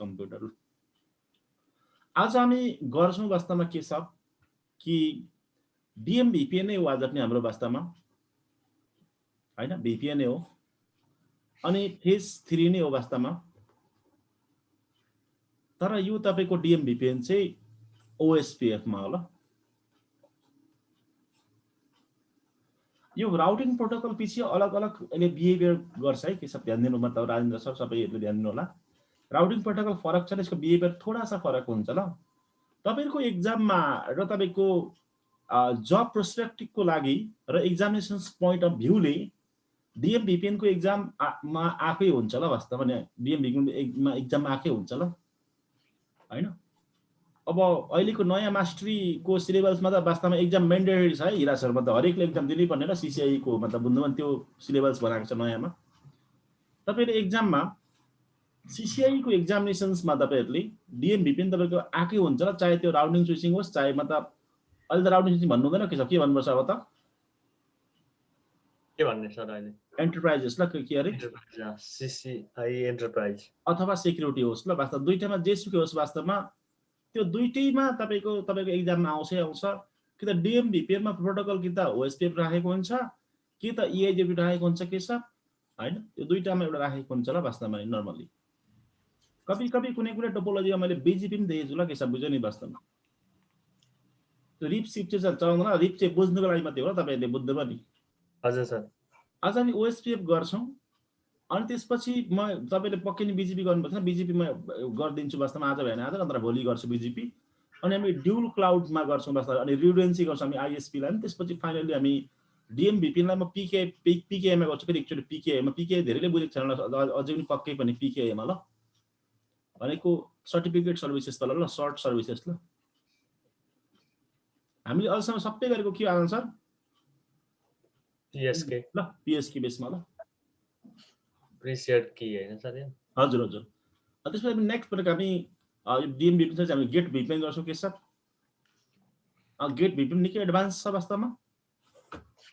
Computer. आज हामी गर्छौं वास्तवमा के छ कि डीएम भिपिएन नै हो आज पनि हाम्रो वास्तवमा हैन, भिपिएन नै हो अनि फेज 3 नै हो वास्तवमा। तर यो तपाईको डीएम भिपिएन चाहिँ ओएसपीएफ मा होला। यो राउटिङ प्रोटोकल पछि अलग अलग अहिले बिहेभियर गर्छ है, के सब ध्यान दिनु, मतलब राजेन्द्र सर सबैहरुले ध्यान दिनु होला। राउटिङ प्रोटोकल फरक छ, यसको बिहेभियर थोडा सा फरक हुन्छ ल। तपाईहरुको एक्जाममा र तपाईको जब पर्सपेक्टिभको लागि र एक्जामिनेसन्स पोइन्ट अफ भ्यूले डीएम भिपिएन को एक्जाम मा आकै हुन्छ ल वास्तवमा। डीएम भिपिएन मा एक्जाम आकै हुन्छ ल हैन। अब अहिलेको नयाँ मास्टरी को सिलेबसमा त वास्तवमा एक्जाम म्यान्डेटरी छ है हिरा सर, मतलब हरेकले एक्जाम दिनै पर्ने र सीसीआई को मतलब बुझ्नु भने त्यो सिलेबस बनाएको छ नयाँमा। तपाईले एक्जाममा सीसीआई को एक्जामिनेसन्समा तपाईहरुले डीएम भिपिएन तपाईको आकै हुन्छ र, चाहे त्यो राउटिङ स्विचिङ होस्, चाहे मतलब अहिले त राउटिङ स्विचिङ भन्नु हुँदैन, के छ के भन्नुपर्छ अब त, के भन्ने सर अहिले एन्टरप्राइजेस ल, के अरे सीसीआई एन्टरप्राइज अथवा सेक्युरिटी होस् ल, वास्तव दुईटामा जेसुकै होस् वास्तवमा त्यो दुईटैमा तपाईको एक्जाममा आउँछ कि त डीएम भिपिएन मा प्रोटोकल कि त ओएसपीएफ राखेको हुन्छ कि त ईआईजेपी राखेको हुन्छ के छ हैन। त्यो दुईटामा एउटा राखेको हुन्छ ल वास्तवमा नर्मली। कभी कुनै टोपोलोजीमा मैले बीजीपी पनि देखेछु ल, के छ बुझ्यो नि वास्तवमा। त्यो रिप सिप चाहिँ चलाउँदैन, रिप चाहिँ बुझ्नुको लागि मात्रै हो, तपाईहरुले बुझ्नु पनि। हजुर सर। आज हामी ओएसपीएफ गर्छौं अनि त्यसपछि म तपाईले पक्कै नि बीजीपी गर्नुपर्छ, बीजीपी म गर्दिन्छु वास्तवमा, आज भएन आज, नत्र भोलि गर्छु बीजीपी। अनि हामी ड्युल क्लाउडमा गर्छौं वास्तवमा, अनि रिडुन्डेन्सी गर्छौं हामी आईएसपी लाई, त्यसपछि फाइनली हामी डीएम भिपिएन लाई म पीकेए मा गर्छु। फेरि एकचोटी पीकेए मा, पीकेए धेरैले बुझेको छैन अझै पनि पक्कै पनि पीकेए मा ल, भनेको सर्टिफिकेट सर्भिसेस त ल, सर्ट सर्भिसेस ल। हामीले अझसम्म सबै गरेको के आउँछ सर, पीएसके ल, पीएसके बेसमा ल, प्रिसेट की हैन सर यो। हजुर हजुर। त्यसपछि हामी नेक्स्ट पटक हामी यो डीएम भिपिएन चाहिँ हामी गेट भिपिएन गर्छौं के सर। गेट भिपिएन निकै एडभान्स छ वास्तवमा।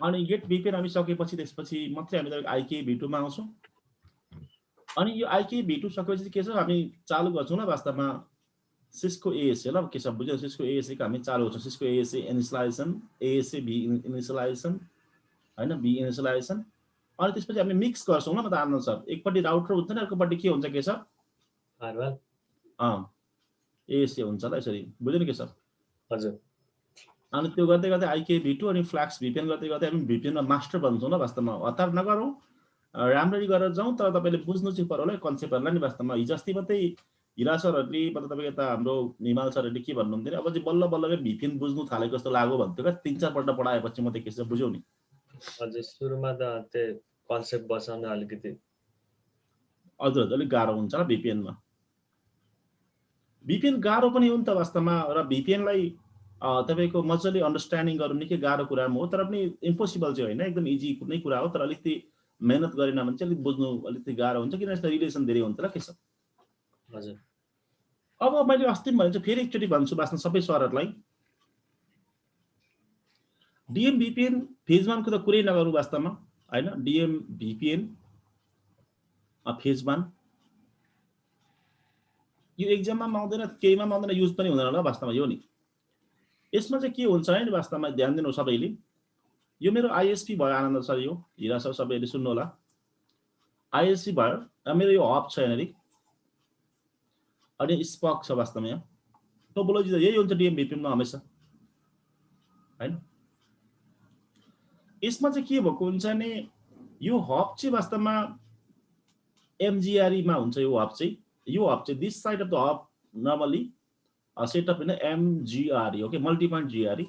अनि गेट भिपिएन हामी सकेपछि त्यसपछि मात्रै हामी तपाईको आईके V2 मा आउँछौं। अनि यो आईके V2 सकेपछि के छ हामी चालु गर्छौं ल वास्तवमा सिस्को एएसए ल, के छ बुझ्यो, सिस्को एएसए को हामी चालु गर्छौं। सिस्को एएसए इनिशियलाइजेसन, एएसए भी इनिशियलाइजेसन हैन, भी इनिशियलाइजेसन। अनि त्यसपछि हामी मिक्स गर्छौं ल, मतलब आनन्द सर एकपट्टि राउटर हुन्छ नि, अर्कोपट्टि के हुन्छ के छ फायरवल एएसए हुन्छ ल, यसरी बुझ्यो नि के सर। हजुर। अनि त्यो गर्दै गर्दै आईके V2 अनि फ्ल्याक्स भिपिएन गर्दै गर्दै हामी भिपिएन मा मास्टर बन्छौं ल वास्तवमा। हतार नगरौं, राम्ररी गरेर जाउँ, तर तपाईले बुझ्नु चाहिँ पर्यो होला कन्सेप्टहरुलाई नि वास्तवमा। हिजोस्ति मात्रै हिरा सरहरुले मतलब तपाईको यता हाम्रो हिमाल सरहरुले के भन्नुहुन्थ्यो, अब चाहिँ बल्ल बल्ल भिपिएन बुझ्नु थालेको जस्तो लाग्यो भन्थ्यो क्या, 3-4 पल्ट पढाएपछि मात्रै के छ बुझ्यौ नि। हजुर, सुरुमा त त्यो कन्सेप्ट बसाउन अलिकति हजुर अलिक गाह्रो हुन्छ ल भिपिएन मा। भिपिएन गाह्रो पनि हो नि त वास्तवमा, र भिपिएन लाई तपाईको मजाले अन्डरस्ट्यान्डिङ गर्नु निकै गाह्रो कुरा हो, तर पनि इम्पोसिबल चाहिँ होइन, एकदम इजी कुनै कुरा हो, तर अलिकति मेहनत गरेन भने चाहिँ अलिक बुझ्नु अलिकति गाह्रो हुन्छ, किन यसको रिलेसन धेरै हुन्छ ल के छ। हजुर। अब मैले अस्ति पनि भनेछु, फेरि एकचोटी भन्छु वास्तवमा सबै सरहरुलाई, डीएम भिपिएन फेज 1 को त कुरै नगरौँ वास्तवमा हैन। डीएम भिपिएन फेज 1 यो एक्जाममा आउँदैन, केहीमा आउँदैन, युज पनि हुँदैन होला वास्तवमा यो नि। यसमा चाहिँ के हुन्छ है वास्तवमा ध्यान दिनु सबैले, यो मेरो आईएसपी भयो आनन्द सर, यो हिरा सर सबैले सुन्नु होला, आईएसपी भयो मेरो यो हब छ यहाँनेरि, अनि स्पक छ वास्तवमा। यहाँ टोपोलोजी त यही हुन्छ डीएम भिपिएन मा हमेशा हैन। यसमा चाहिँ के भएको हुन्छ भने यो हब चाहिँ वास्तवमा एमजीआरई मा हुन्छ। यो हब चाहिँ this side of the hub normally setup in mGRE, okay, multi point GRE.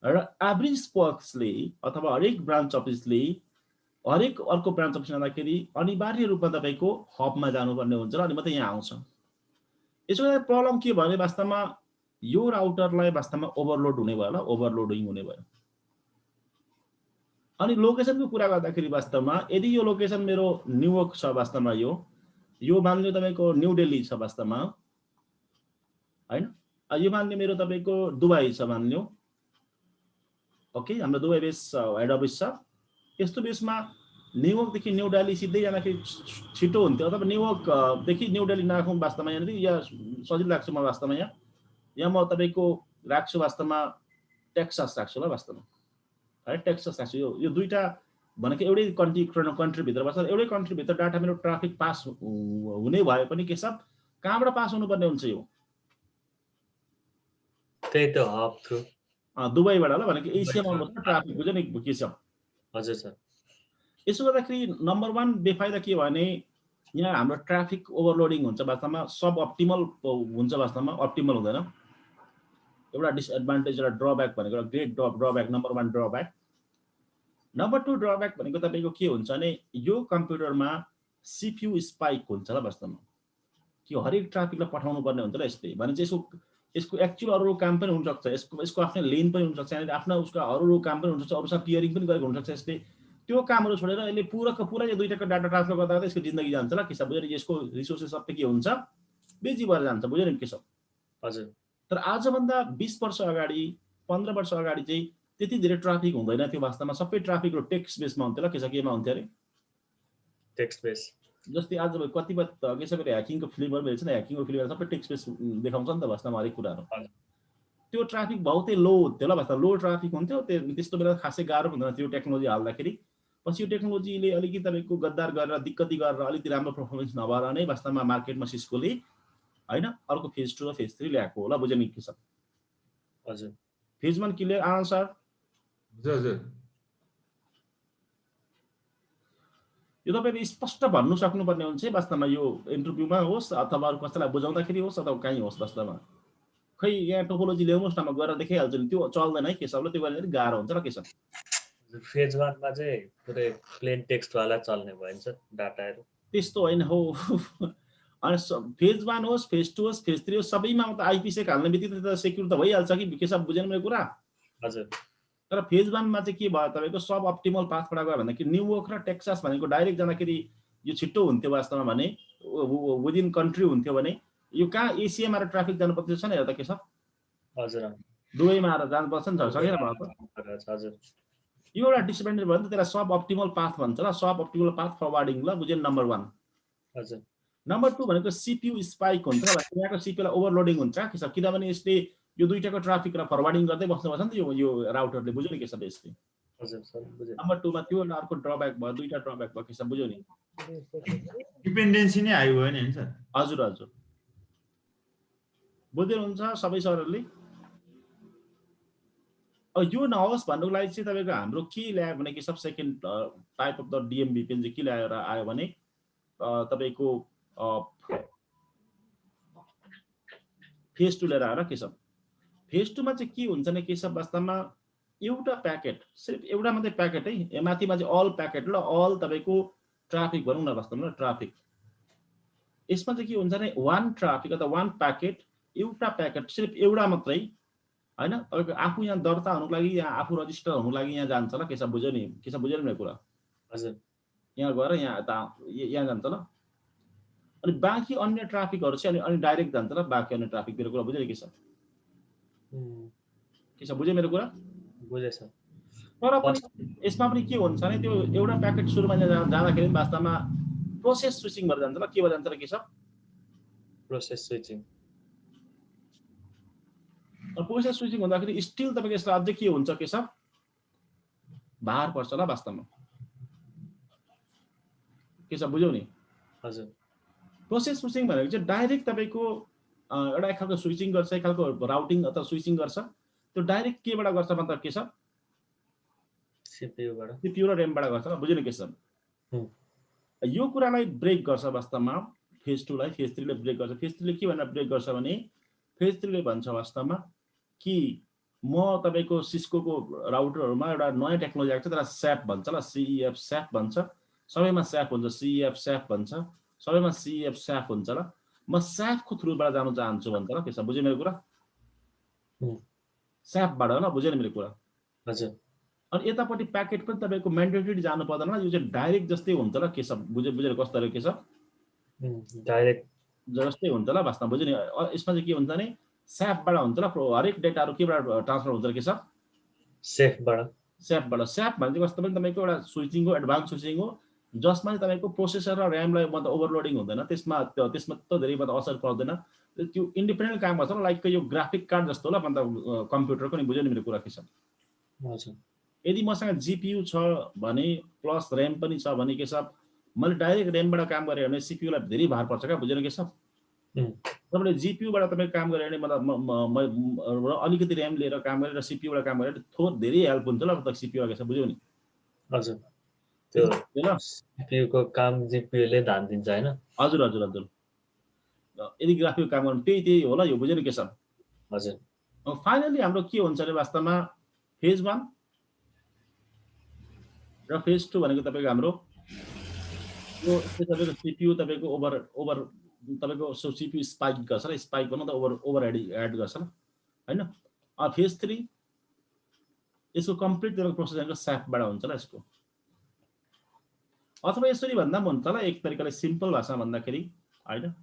र एभरेज स्पक्सले अथवा हरेक ब्रान्च अफिसले हरेक अर्को ब्रान्च अफिस जाँदाखेरि अनिवार्य रूपमा तपाईको हबमा जानुपर्ने हुन्छ र अनि मात्रै यहाँ आउँछ। यसको प्रब्लम के भयो भने वास्तवमा यो राउटरलाई वास्तवमा ओभरलोड हुने भयो ल, ओभरलोडिङ हुने भयो। अनि लोकेसनको कुरा गर्दाखेरि वास्तवमा यदि यो लोकेसन मेरो न्युयोर्क छ वास्तवमा, यो मान्यो तपाईको न्यू दिल्ली छ वास्तवमा हैन, यो मान्यो मेरो तपाईको दुबई छ मान्यो, ओके, हाम्रो दुबई बेस हेड अफिस छ। यस्तो बेसमा न्युयोर्कदेखि न्यू दिल्ली सिधै जाँदाखेरि छिटो हुन्थ्यो अथवा न्युयोर्कदेखि न्यू दिल्ली नराखौँ वास्तवमा यहाँनिर या सजिलो लाग्छ म वास्तवमा यहाँ म तपाईँको राख्छु वास्तवमा टेक्सास राख्छु ल वास्तवमा है टेक्सास राख्छु यो दुईटा भनेको एउटै कन्ट्रीभित्र बस्छ एउटै कन्ट्रीभित्र डाटा मेरो ट्राफिक पास हुने भए पनि के सब कहाँबाट पास हुनुपर्ने हुन्छ यो त्यही त हब थ्रु दुबईबाट ल भनेको एसियामा आउनुपर्छ ट्राफिक बुझ्यो नि के छ हजुर सर यसो गर्दाखेरि नम्बर 1 बेफाइदा के भने यहाँ हाम्रो ट्राफिक ओभरलोडिङ हुन्छ वास्तवमा सब अप्टिमल हुन्छ वास्तवमा अप्टिमल हुँदैन एउटा डिसएडभान्टेज एउटा ड्रब्याक भनेको एउटा great drawback number 1 drawback number 2 drawback भनेको तपाईँको के हुन्छ भने यो कम्प्युटरमा सीपीयू स्पाइक हुन्छ ल वास्तवमा कि हरेक ट्राफिकलाई पठाउनु पर्ने हुन्छ ल यसले भने चाहिँ यसको एक्चुअल अरू काम पनि हुनसक्छ यसको आफ्नै लेन पनि हुनसक्छ यहाँनिर आफ्ना उसको अरू काम पनि हुनसक्छ अरूसँग पियरिङ पनि गरेको हुनसक्छ यसले त्यो कामहरू छोडेर यसले पुरा यो दुईटाको डाटा ट्रान्सफर गर्दा गर्दा यसको जिन्दगी जान्छ ल के छ बुझ्यो यसको रिसोर्सेस सबै के हुन्छ बेजी भएर जान्छ बुझ्यो नि के छ हजुर तर आजभन्दा 20 वर्ष अगाडि 15 वर्ष अगाडि चाहिँ त्यति धेरै ट्राफिक हुँदैन थियो वास्तवमा सबै ट्राफिकहरू टेक्स्ट बेसमा हुन्थ्यो ल के छ केमा हुन्थ्यो अरे टेक्स्ट बेस जस्तै आज कतिपय के छ भने ह्याकिङको फिल्महरू हेर्छ नि ह्याकिङको फिल्महरू सबै टेक्स्ट बेस देखाउँछ नि त वास्तवमा हरेक कुराहरू त्यो ट्राफिक बहुतै लो हुन्थ्यो ल वास्तवमा लो ट्राफिक हुन्थ्यो त्यस्तो बेला खासै गाह्रो हुँदैन त्यो टेक्नोलोजी हाल्दाखेरि पछि यो टेक्नोलोजीले अलिकति तपाईँको गद्दार गरेर दिक्कती गरेर अलिकति राम्रो पर्फर्मेन्स नभएर नै वास्तवमा मार्केटमा सिस्कोले होइन अर्को फेज 2 र फेज 3 ल्याएको होला बुझ्यो नि के छ हजुर फेज 1 क्लियर आन्सर हजुर यो तपाईँले स्पष्ट भन्नु सक्नुपर्ने हुन्छ वास्तवमा यो इन्टरभ्यूमा होस् अथवा अरू कसैलाई बुझाउँदाखेरि होस् अथवा कहीँ होस् वास्तवमा खै यहाँ टोपोलोजी ल्याउनुहोस् न म गएर देखाइहाल्छु नि त्यो चल्दैन है के सबले त्यो गरेर गाह्रो हुन्छ र के छ फेज 1 मा चाहिँ पुरै प्लेन टेक्स्ट वाला चल्ने भइन्छ डाटाहरू त्यस्तो होइन हो अनि फेज 1 होस् फेज 2 होस् फेज 3 होस् सबैमा त आइपी सेक हाल्ने बित्तिकै त सेक्युर त भइहाल्छ कि के सब बुझेन मेरो कुरा हजुर तर फेज 1 मा चाहिँ के भयो तपाईँको सब अप्टिमल पाथबाट गयो भन्दाखेरि न्युयोर्क र टेक्सास भनेको डाइरेक्ट जाँदाखेरि यो छिट्टो हुन्थ्यो वास्तवमा भने विदिन कन्ट्री हुन्थ्यो भने यो कहाँ एसियामा आएर ट्राफिक जानुपर्छ नि हेर्दा के छ हजुर दुबईमा आएर जानुपर्छ नि त सकेन भयो हजुर यो एउटा डिसएडभान्टेज भयो नि त त्यसलाई सब अप्टिमल पाथ भन्छ ल सब अप्टिमल पाथ फरवार्डिङ ल बुझ्यो नम्बर 1 हजुर नम्बर 2 भनेको सीपीयू स्पाइक हुन्छ ल यहाँको सीपीयूलाई ओभरलोडिङ हुन्छ के छ किनभने यसले यो दुईटाको ट्राफिकलाई फरवार्डिङ गर्दै बस्नुपर्छ नि त यो राउटरले बुझ्यो नि के छ यसले हजुर सर बुझे नम्बर 2 मा त्यो अर्को ड्रब्याक भयो दुईटा ड्रब्याक भयो के छ बुझ्यो नि डिपेन्डेन्सी नै हाई भयो नि सर हजुर हजुर बुझ्नुहुन्छ सबै सरहरूले अब यो नहोस् भन्नुको लागि चाहिँ तपाईँको हाम्रो के ल्यायो भने के सब सेकेन्ड टाइप अफ द डिएमभिपिएन चाहिँ के ल्याएर आयो भने तपाईँको फेज 2 लिएर आएर के छ फेज 2 मा चाहिँ के हुन्छ भने के छ वास्तवमा एउटा प्याकेट सिर्फ एउटा मात्रै प्याकेट है माथिमा चाहिँ अल प्याकेट ल अल तपाईँको ट्राफिक भनौँ न वास्तवमा ट्राफिक यसमा चाहिँ के हुन्छ भने 1 ट्राफिक अथवा 1 प्याकेट एउटा प्याकेट सिर्फ एउटा मात्रै हैन तपाईको आफू यहाँ दर्ता हुनुको लागि यहाँ आफू रजिस्टर हुनुको लागि यहाँ जान्छ ल के छ बुझ्यो नि के छ बुझ्यो नि मेरो कुरा हजुर यहाँ गएर यहाँ जान्छ ल अनि बाँकी अन्य ट्राफिकहरु चाहिँ अनि डाइरेक्ट जान्छ ल बाँकी अन्य ट्राफिक मेरो कुरा बुझ्यो नि के छ बुझ्यो मेरो कुरा बुझे सर तर पनि यसमा पनि के हुन्छ भने त्यो एउटा प्याकेट सुरुमा जाँदाखेरि वास्तवमा प्रोसेस स्विचिङ भएर जान्छ ल के भएर जान्छ र के छ प्रोसेस स्विचिङ प्रोसेस स्विचिङ हुँदाखेरि स्टिल तपाईको यसलाई अझै के हुन्छ के छ भार पर्छ ल वास्तवमा के छ बुझ्यौ नि हजुर प्रोसेस स्विचिङ भनेको चाहिँ डाइरेक्ट तपाईको एउटा एक खालको स्विचिङ गर्छ एक खालको राउटिङ अथवा स्विचिङ गर्छ त्यो डाइरेक्ट केबाट गर्छ मतलब के छ सीपीयू र रैम बाट गर्छ ल बुझ्यौ नि के छ यो कुरालाई ब्रेक गर्छ वास्तवमा फेज 2 लाई फेज 3 ले ब्रेक गर्छ फेज 3 ले के भनेर ब्रेक गर्छ भने फेज 3 ले भन्छ वास्तवमा कि म तपाईको सिस्को को राउटरहरुमा एउटा नयाँ टेक्नोलोजी आएको छ त्यसलाई स्याप भन्छ ल सीईएफ स्याप भन्छ सबैमा स्याप हुन्छ सीईएफ स्याप भन्छ सबैमा सीईएफ स्याप हुन्छ ल म स्याप को थ्रुबाट जानु चाहन्छु भन्छ ल के छ बुझ्यौ मेरो कुरा स्याप बाट ल बुझ्यौ नि मेरो कुरा हजुर अनि यतापट्टि प्याकेट पनि तपाईको म्यान्डेटरी जानु पर्दैन यो चाहिँ डाइरेक्ट जस्तै हुन्छ ल के छ बुझ्यो कस्तो रे के छ डाइरेक्ट जस्तै हुन्छ ल वास्तवमा बुझ्यौ नि यसमा चाहिँ के हुन्छ भने स्याप बाट हुन्छ ल हरेक डेटाहरु केबाट ट्रान्सफर हुन्छ के छ सेफ बाट स्याप भनेको कस्तो पनि तपाईको एउटा स्विचिङ हो एडभान्स स्विचिङ हो जसमा चाहिँ तपाईँको प्रोसेसर र ऱ्यामलाई मतलब ओभरलोडिङ हुँदैन, त्यसमा त धेरै मतलब असर पर्दैन, त्यो इन्डिपेन्डेन्ट काम गर्छ। लाइक यो ग्राफिक कार्ड जस्तो ल मतलब कम्प्युटरको नि, बुझ्यो नि मेरो कुरा के छ। हजुर यदि मसँग जिपियु छ भने प्लस ऱ्याम पनि छ भने के छ, मैले डाइरेक्ट ऱ्यामबाट काम गरेँ भने सिपियुलाई धेरै भार पर्छ क्या, बुझ्यो नि के छ। तपाईँले जिपियुबाट तपाईँ काम गरेर मतलब अलिकति ऱ्याम लिएर काम गरेर सिपियुबाट काम गरेर थोर धेरै हेल्प हुन्छ ल मतलब सिपियुलाई के छ, बुझ्यो नि। हजुर त्यो सिपियुको काम जिपियुले धान दिन्छ हैन। हजुर हजुर हजुर, यदि ग्राफिक काम गर्नु त्यही होला, यो बुझ्यो नि के छ। हजुर फाइनली हाम्रो के हुन्छ भने वास्तवमा फेज 1 र फेज 2 भनेको तपाईँको हाम्रो यो तपाईँको सिपियु तपाईँको ओभर तपाईँको सिपियु स्पाइक गर्छ र स्पाइक भन्नु त ओभर एड गर्छ ल हैन। फेज 3 यसको कम्प्लिट तपाईँको प्रोसेस भनेको स्याफबाट हुन्छ ल यसको। अथवा यसरी भन्दा पनि हुन्छ ल एक तरिकाले सिम्पल भाषामा भन्दाखेरि हैन।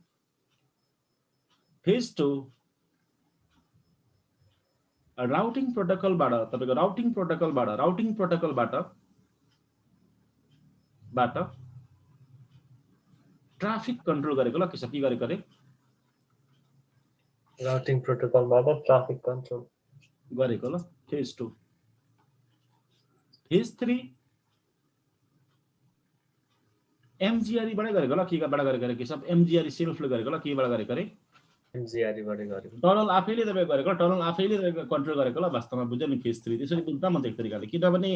फेज 2 राउटिङ प्रोटोकलबाट तपाईँको राउटिङ प्रोटोकलबाट ट्राफिक कन्ट्रोल गरेको ल के छ, के गरेको रे राउटिङ प्रोटोकलबाट ट्राफिक कन्ट्रोल गरेको ल फेज 2। फेज 3 एमजिआरई बाट गरेको ल, केबाट गरेको के छ, एमजिआरई सेल्फले गरेको ल, केबाट गरेको रे एमजिआरई बाट गरेको, टनल आफैले तपाईँ गरेको, टनल आफैले कन्ट्रोल गरेको ल वास्तवमा, बुझ्यो नि फेज 3। त्यसरी बुझ्दा मन एक तरिकाले, किनभने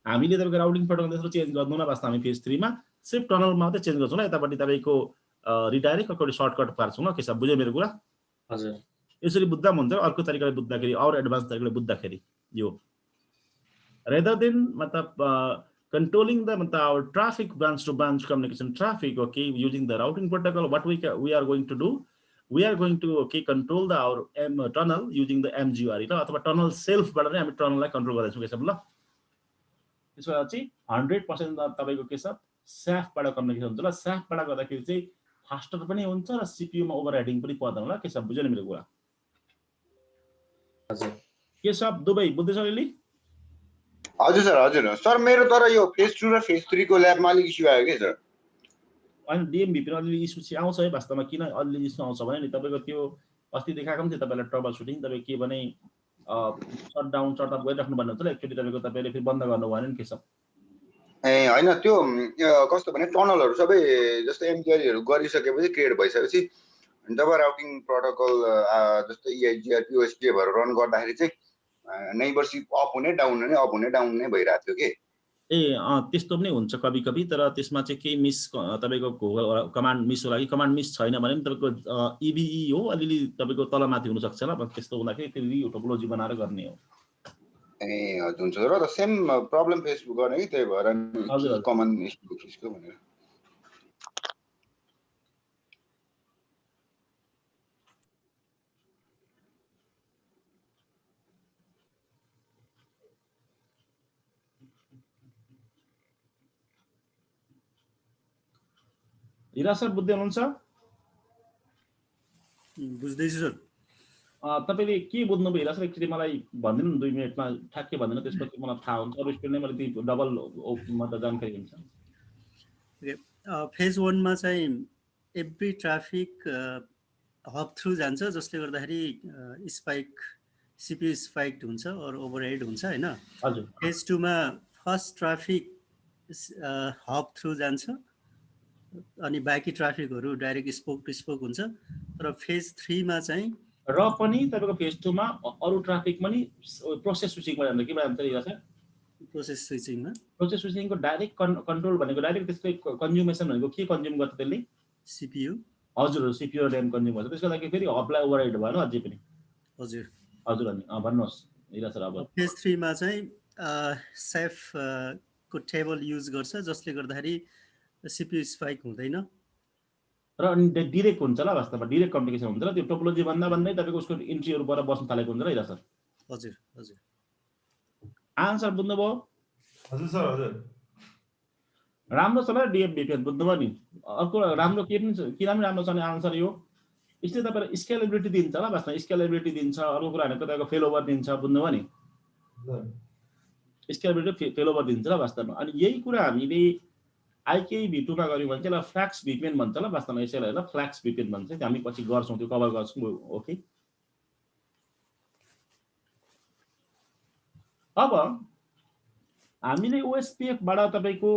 हामीले तपाईँको राउटिङ प्रोटोकल त्यसरी चेन्ज गर्दैनौँ वास्तवमा, हामी फेज 3 मा सिर्फ टनलमा मात्रै चेन्ज गर्छौँ ल, यतापट्टि तपाईँको रिडाइरेक्ट अर्को सर्टकट पार्छौँ ल के छ, बुझ्यो मेरो कुरा। हजुर यसरी बुझ्दा हुन्छ अर्को तरिकाले बुझ्दाखेरि और एडभान्स तरिकाले बुझ्दाखेरि यो rather than controlling the our traffic branch to branch communication traffic, okay, using the routing protocol, what we are going to do, we are going to control the our tunnel using the MGRE ल, अथवा tunnel self बाट नै हामी tunnel लाई control गर्दैछौँ के छ ल। त्यसपछि 100% तपाईको के छ SAF बाट कम्युनिकेसन हुन्छ ल। SAF बाट गर्दाखेरि चाहिँ फास्टर पनि हुन्छ र CPU मा ओभरराइडिङ पनि पर्दैन ल के छ, बुझ्यो नि मेरो कुरा। हजुर के छ दुबै बुझ्दैछ अहिले? हजुर सर मेरो तर यो फेज 2 र फेज 3 को ल्याबमा अलिक इस्यु आयो के सर। अनि डिएमभिपी मा अलि इस्यु चाहिँ आउँछ है वास्तवमा। किन अलि इस्यु आउँछ भने नि तपाईको त्यो अस्ति देखाएको पनि थियो तपाईलाई ट्रबल सुटिङ, तपाई के भने शटडाउन शटअप गरिराख्नु भन्नु हुन्छ ल, एक्चुअली तपाईले फेरि बन्द गर्नु भएन नि के छ। ए हैन त्यो कस्तो भने टनलहरु सबै जस्तो एमजिआरईहरु गरिसकेपछि क्रिएट भइसकेपछि जब राउटिङ प्रोटोकल जस्तो EIGR POSK भएर रन गर्दाखेरि चाहिँ नेबरशिप अप हुने डाउन हुने अप हुने डाउन हुने भइरहेको थियो के। ए त्यस्तो पनि हुन्छ कभी कभी, तर त्यसमा चाहिँ केही मिस तपाईको कमान्ड मिस होला कि कमान्ड मिस छैन भने पनि तपाईको EBE हो अलिअलि तपाईको तलमाथि हुन सक्छ ल। त्यस्तो हुँदाखेरि त्यो टोपोलोजी बनाएर गर्ने हो। ए हजुर हुन्छ र त सेम प्रब्लम फेस गर्ने कि त्यही भएर कमन इस्यु भनेर। हिरा सर बुझ्दै हुनुहुन्छ? बुझ्दैछु सर। तपाईले के बुझ्नुभयो हिरा सर एकचोटि मलाई भनिदिनु न 2 मिनेटमा ठ्याक्कै भनिदिनु, त्यसपछि मलाई थाहा हुन्छ। अरु स्टुडेन्टले मलाई ती डबल मतलब जानकारी हुन्छ। फेज 1 मा चाहिँ एभ्री ट्राफिक हब थ्रु जान्छ, जसले गर्दाखेरि स्पाइक CPU स्पाइक्ड हुन्छ और ओभरहेड हुन्छ हैन। हजुर। फेज 2 मा फर्स्ट ट्राफिक हब थ्रु जान्छ अनि बाँकी ट्राफिकहरु डाइरेक्ट स्पोक टु स्पोक हुन्छ। तर फेज 3 मा चाहिँ र पनि तपाईको फेज 2 मा अरु ट्राफिक पनि प्रोसेस स्विचिङ मा जान्छ के भन्छ हिरा सर? प्रोसेस स्विचिङमा प्रोसेस स्विचिङको डाइरेक्ट कन्ट्रोल भनेको डाइरेक्ट त्यसको कन्ज्युमेसन भनेको के कन्ज्युम गर्छ त्यसले? CPU। हजुर CPU र्याम कन्ज्युम गर्छ। त्यसको लागि फेरि हबलाई ओभरराइड भएन अझै पनि। हजुर हजुर अनि भन्नुहोस् हिरा सर। अब फेज 3 मा चाहिँ सेफ को टेबल युज गर्छ, जसले गर्दाखेरि CPU स्पाइक हुँदैन र अनि डाइरेक्ट हुन्छ ल वास्तवमा, डाइरेक्ट कम्युनिकेसन हुन्छ ल। त्यो टोपोलोजी भन्दा भन्दै तपाईको उसको इन्ट्रीहरु बर बस्न थालेको हुन्छ र हिरा सर। हजुर हजुर आन्सर बुझ्नुभयो? हजुर सर हजुर राम्रो छ ल DMVPN बुझ्नुभयो नि। अर्को राम्रो के पनि छ, किन पनि राम्रो छ नि आन्सर यो यसले तपाईलाई स्केलेबिलिटी दिन्छ ल वास्तवमा। स्केलेबिलिटी दिन्छ, अर्को कुरा भनेको तपाईको फेलओभर दिन्छ, बुझ्नुभयो नि। स्केलेबिलिटी फेलओभर दिन्छ ल वास्तवमा। अनि यही कुरा हामीले IKV2 मा गर्यौं भने चाहिँ यसलाई फ्ल्याक्स VPN भन्छ ल वास्तवमा यसैलाई ल फ्ल्याक्स VPN भन्छ हामी पछि गर्छौं त्यो कभर गर्छौं ओके अब हामीले OSPF बाट तपाईको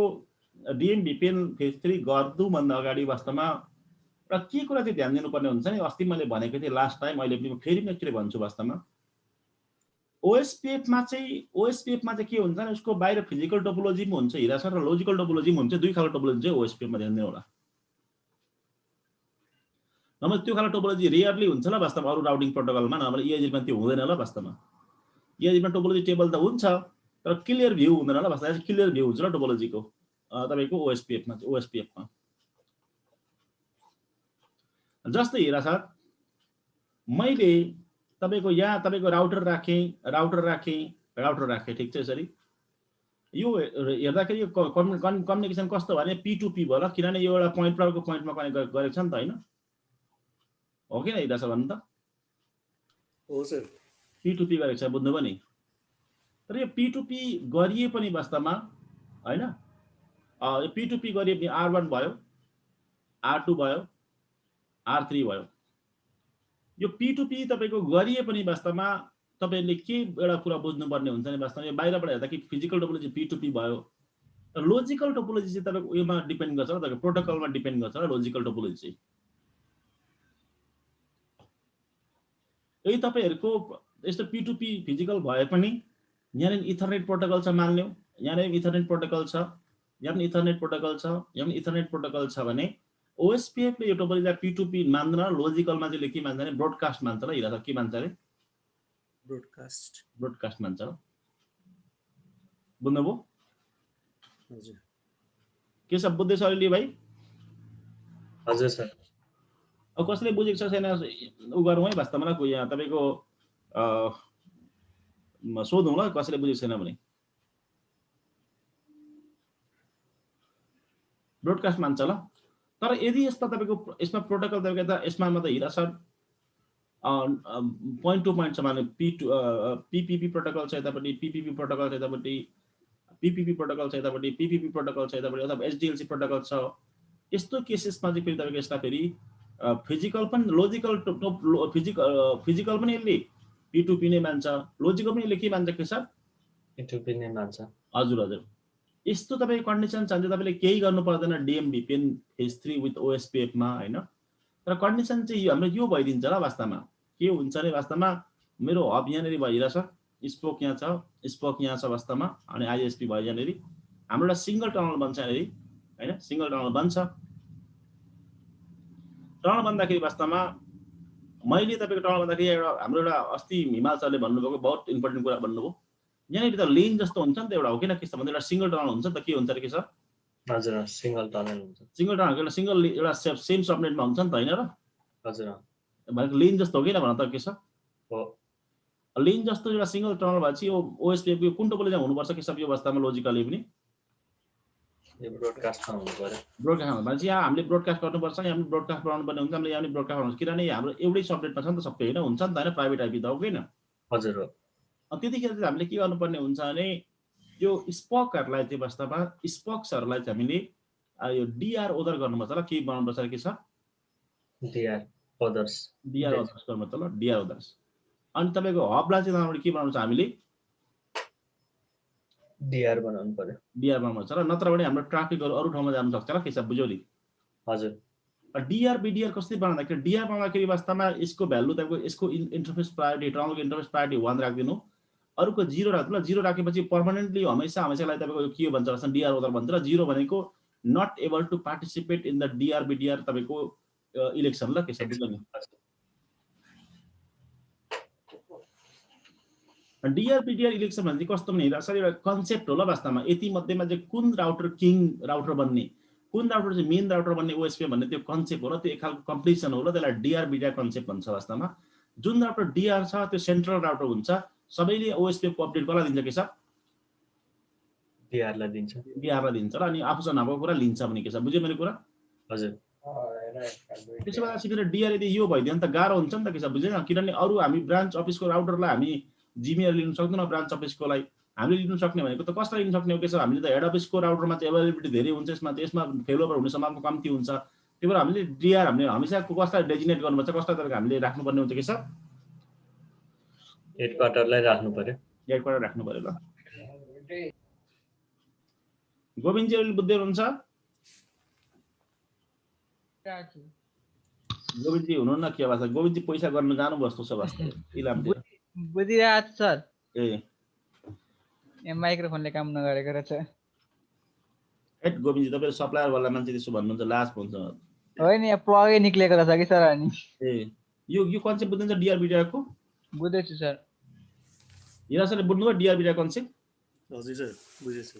DMVPN फेज 3 गर्नु भन्दा अगाडि वास्तवमा र के कुरा चाहिँ ध्यान दिनुपर्ने हुन्छ नि अस्ति मैले भनेको थिएँ लास्ट टाइम अहिले पनि फेरि पनि एकचोटि भन्छु वास्तवमा OSPF मा चाहिँ के हुन्छ नि उसको बाहिर फिजिकल टोपोलोजी पनि हुन्छ हिरा सर र लजिकल टोपोलोजी पनि हुन्छ दुई खालको टोपोलोजी चाहिँ OSPF मा ध्यान दिनु होला नभए त्यो खालको टोपोलोजी रेयरली हुन्छ ल वास्तवमा अरु राउटिङ प्रोटोकलमा नभए EIGRP मा त्यो हुँदैन ल वास्तवमा EIGRP मा टोपोलोजी टेबल त हुन्छ तर क्लियर भ्यू हुँदैन ल वास्तवमा क्लियर भ्यू हुन्छ ल टोपोलोजीको तपाईको OSPF मा जस्तै हेरा सर मैले तपाईको यहाँ तपाईको राउटर राखे ठीक छ यसरी यो हेर्दाखेरि यो कम्युनिकेसन कस्तो भने P2P भयो ल किनभने यो एउटा पोइन्ट अर्को पोइन्टमा कनेक्ट गरेको छ नि त हैन हो किन हेर्दा छ भन्नु त हो सर P2P गरेको छ बुझ्नु पनि तर यो P2P गरिए पनि वास्तवमा हैन यो P2P गरिए पनि R1 भयो R2 भयो R3 भयो यो P2P तपाईको गरिए पनि वास्तवमा तपाईले के एउटा कुरा बुझ्नुपर्ने हुन्छ नि वास्तवमा यो बाहिरबाट हेर्दा कि फिजिकल टोपोलोजी P2P भयो तर लजिकल टोपोलोजी चाहिँ तपाईको योमा डिपेन्ड गर्छ ल तपाईको प्रोटोकलमा डिपेन्ड गर्छ र लजिकल टोपोलोजी चाहिँ यही तपाईहरुको यस्तो P2P फिजिकल भए पनि यहाँ इथरनेट प्रोटोकल छ मान्यौ यहाँ इथरनेट प्रोटोकल छ यहाँ पनि इथरनेट प्रोटोकल छ यहाँ पनि इथरनेट प्रोटोकल छ भने OSPF ले यो टोपोलोजीलाई P2P मान्दैन लजिकलमा चाहिँ के मान्छ भने ब्रोडकास्ट मान्छ ल हिरा के मान्छ रे ब्रोडकास्ट मान्छ बुझ्नुभयो हजुर के सब बुझ्दैछ अहिले भाइ हजुर सर अब कसले बुझेको छ छैन उ गरौँ है वास्तवमा को यहाँ तपाईको सोधौँ ल कसले बुझेको छैन भने ब्रोडकास्ट मान्छ ल तर यदि यस्ता तपाईको यसमा प्रोटोकल तपाईको त यसमा म त हिरा सर point to point छ माने PPP प्रोटोकल छ यतापट्टि PPP प्रोटोकल छ यतापट्टि PPP प्रोटोकल छ यतापट्टि PPP प्रोटोकल छ यतापट्टि अथवा SDLC प्रोटोकल छ यस्तो केसेसमा चाहिँ फेरि तपाईको यसमा फेरि फिजिकल पनि लजिकल फिजिकल पनि यसले P2P नै मान्छ लजिकल पनि यसले के मान्छ के सर P2P नै मान्छ हजुर हजुर यस्तो तपाईको कन्डिसन छ भने तपाईले केही गर्नु पर्दैन DMVPN फेज 3 विथ OSPF मा हैन तर कन्डिसन चाहिँ हाम्रो यो भइदिन्छ ल वास्तवमा के हुन्छ नि वास्तवमा मेरो हब यहाँनेरि भइरा छ स्पोक यहाँ छ वास्तवमा अनि ISP भयो यहाँनेरि हाम्रो एउटा सिंगल टनल बन्छ यहाँनेरि हैन सिंगल टनल बन्छ टनल बन्दाखेरि वास्तवमा मैले तपाईको टनल बन्दाखेरि एउटा हाम्रो एउटा अस्ति हिमाल सरले भन्नुभएको बहुत इम्पोर्टेन्ट कुरा भन्नुभयो यहाँनेरि त लेन जस्तो हुन्छ नि त एउटा हो किन के छ भन्दा एउटा सिंगल टनल हुन्छ त के हुन्छ र के छ हजुर सिंगल टनल हुन्छ सिंगल टनल एउटा सिंगल एउटा सेम सबनेटमा हुन्छ नि त हैन र हजुर भनेको लेन जस्तो हो किन भन त के छ हो लेन जस्तो एउटा सिंगल टनल भएपछि यो OSPF को कुन टोपोलोजी हुनुपर्छ के सब यो अवस्थामा लजिकली पनि यो ब्रोडकास्टमा हुनु पर्यो ब्रोडकास्ट भएपछि यहाँ हामीले ब्रोडकास्ट गर्नुपर्छ यहाँ पनि ब्रोडकास्ट बनाउनु पर्ने हुन्छ हामीले यहाँ पनि ब्रोडकास्ट गर्नु किनभने हाम्रो एउटै सबनेटमा छ नि त सबै हैन हुन्छ नि त हैन प्राइभेट आइपी त हो किन हजुर हो अनि त्यतिखेर चाहिँ हामीले के गर्नुपर्ने हुन्छ भने यो स्पकहरुलाई चाहिँ वास्तवमा स्पक्सहरुलाई चाहिँ हामीले यो DR ओदर गर्नुपर्छ ल के बनाउनुपर्छ के छ DR others गर्नुपर्छ ल DR others अनि तपाईको हबलाई चाहिँ हामीले के बनाउनु छ हामीले DR बनाउनु पर्यो DR बनाउनु छ र नत्र भने हाम्रो ट्राफिकहरु अरु ठाउँमा जान सक्छ ल के छ बुझ्यौ नि हजुर DR BDR कसरी बनाउँदाखेरि DR बनाउँदाखेरि वास्तवमा यसको भ्यालु तपाईको यसको इन्टरफेस प्रायोरिटी टर्मिनलको इन्टरफेस प्रायोरिटी 1 राख्दिनु अरुको 0 राख्नु ल 0 राखेपछि पर्मानेन्टली हमेशालाई तपाईको यो के भन्छ भने DR ओदर भन्छ र 0 भनेको not able to participate in the DR BDR तपाईको इलेक्सन ल के छ बुझ्नु नि DR BDR इलेक्सन भन्ने कस्तो भने हेर्दा सर एउटा कन्सेप्ट हो ल वास्तवमा यति मध्येमा चाहिँ कुन राउटर किङ राउटर बन्ने कुन राउटर चाहिँ मेन राउटर बन्ने OSPF भन्ने त्यो कन्सेप्ट हो र त्यो एक खालको कम्प्लिसन हो ल त्यसलाई DR BDR कन्सेप्ट भन्छ वास्तवमा जुन राउटर DR छ त्यो सेन्ट्रल राउटर हुन्छ सबैले OSPF को अपडेट कसलाई दिन्छ के छ DR लाई दिन्छ र अनि आफूसँग नभएको कुरा लिन्छ भने के छ बुझ्यो मेरो कुरा हजुर त्यसो भए सिधै DR यदि यो भइदियो भने त गाह्रो हुन्छ नि त के छ बुझ्दैन किनभने अरु हामी ब्रान्च अफिसको राउटरलाई हामी जिमेल लिन सक्दैनौं ब्रान्च अफिसकोलाई हामीले लिन सक्ने भनेको त कसलाई लिन सक्ने हो के छ हामीले त हेड अफिसको राउटरमा चाहिँ अवेलेबिलिटी धेरै हुन्छ यसमा फेलओभर हुने सम्भावना कम्ती हुन्छ त्यही भएर हामीले डिआर हामीले हमेसा कसलाई डेजिनेट गर्नुपर्छ कसलाई तपाईँको हामीले राख्नुपर्ने हुन्छ के छ हेडक्वार्टरलाई राख्नु पर्यो हेडक्वार्टर राख्नु पर्यो ल गोविन्दजी अहिले बुझ्दै हुनुहुन्छ गोविन्दजी हुनुहुन्न के अवस्था गोविन्दजी पैसा गर्न जानुभयो जस्तो छ वास्तव इलामतिर बुझिरहेको छ सर ए यहाँ माइक्रोफोनले काम नगरेको रहेछ हेड गोविन्दजी तपाईँ सप्लायर वाला मान्छे त्यसो भन्नुहुन्छ लास्ट भन्छ होइन यहाँ प्लगै निक्लेको रहेछ कि सर अनि ए यो कन्सेप्ट बुझ्नुहुन्छ डिआरबिडिआरको बुझ्दैछु सर हिरा सरले बुझ्नुभयो डिआरबिडिआर कन्सेप्ट हजुर सर बुझेछु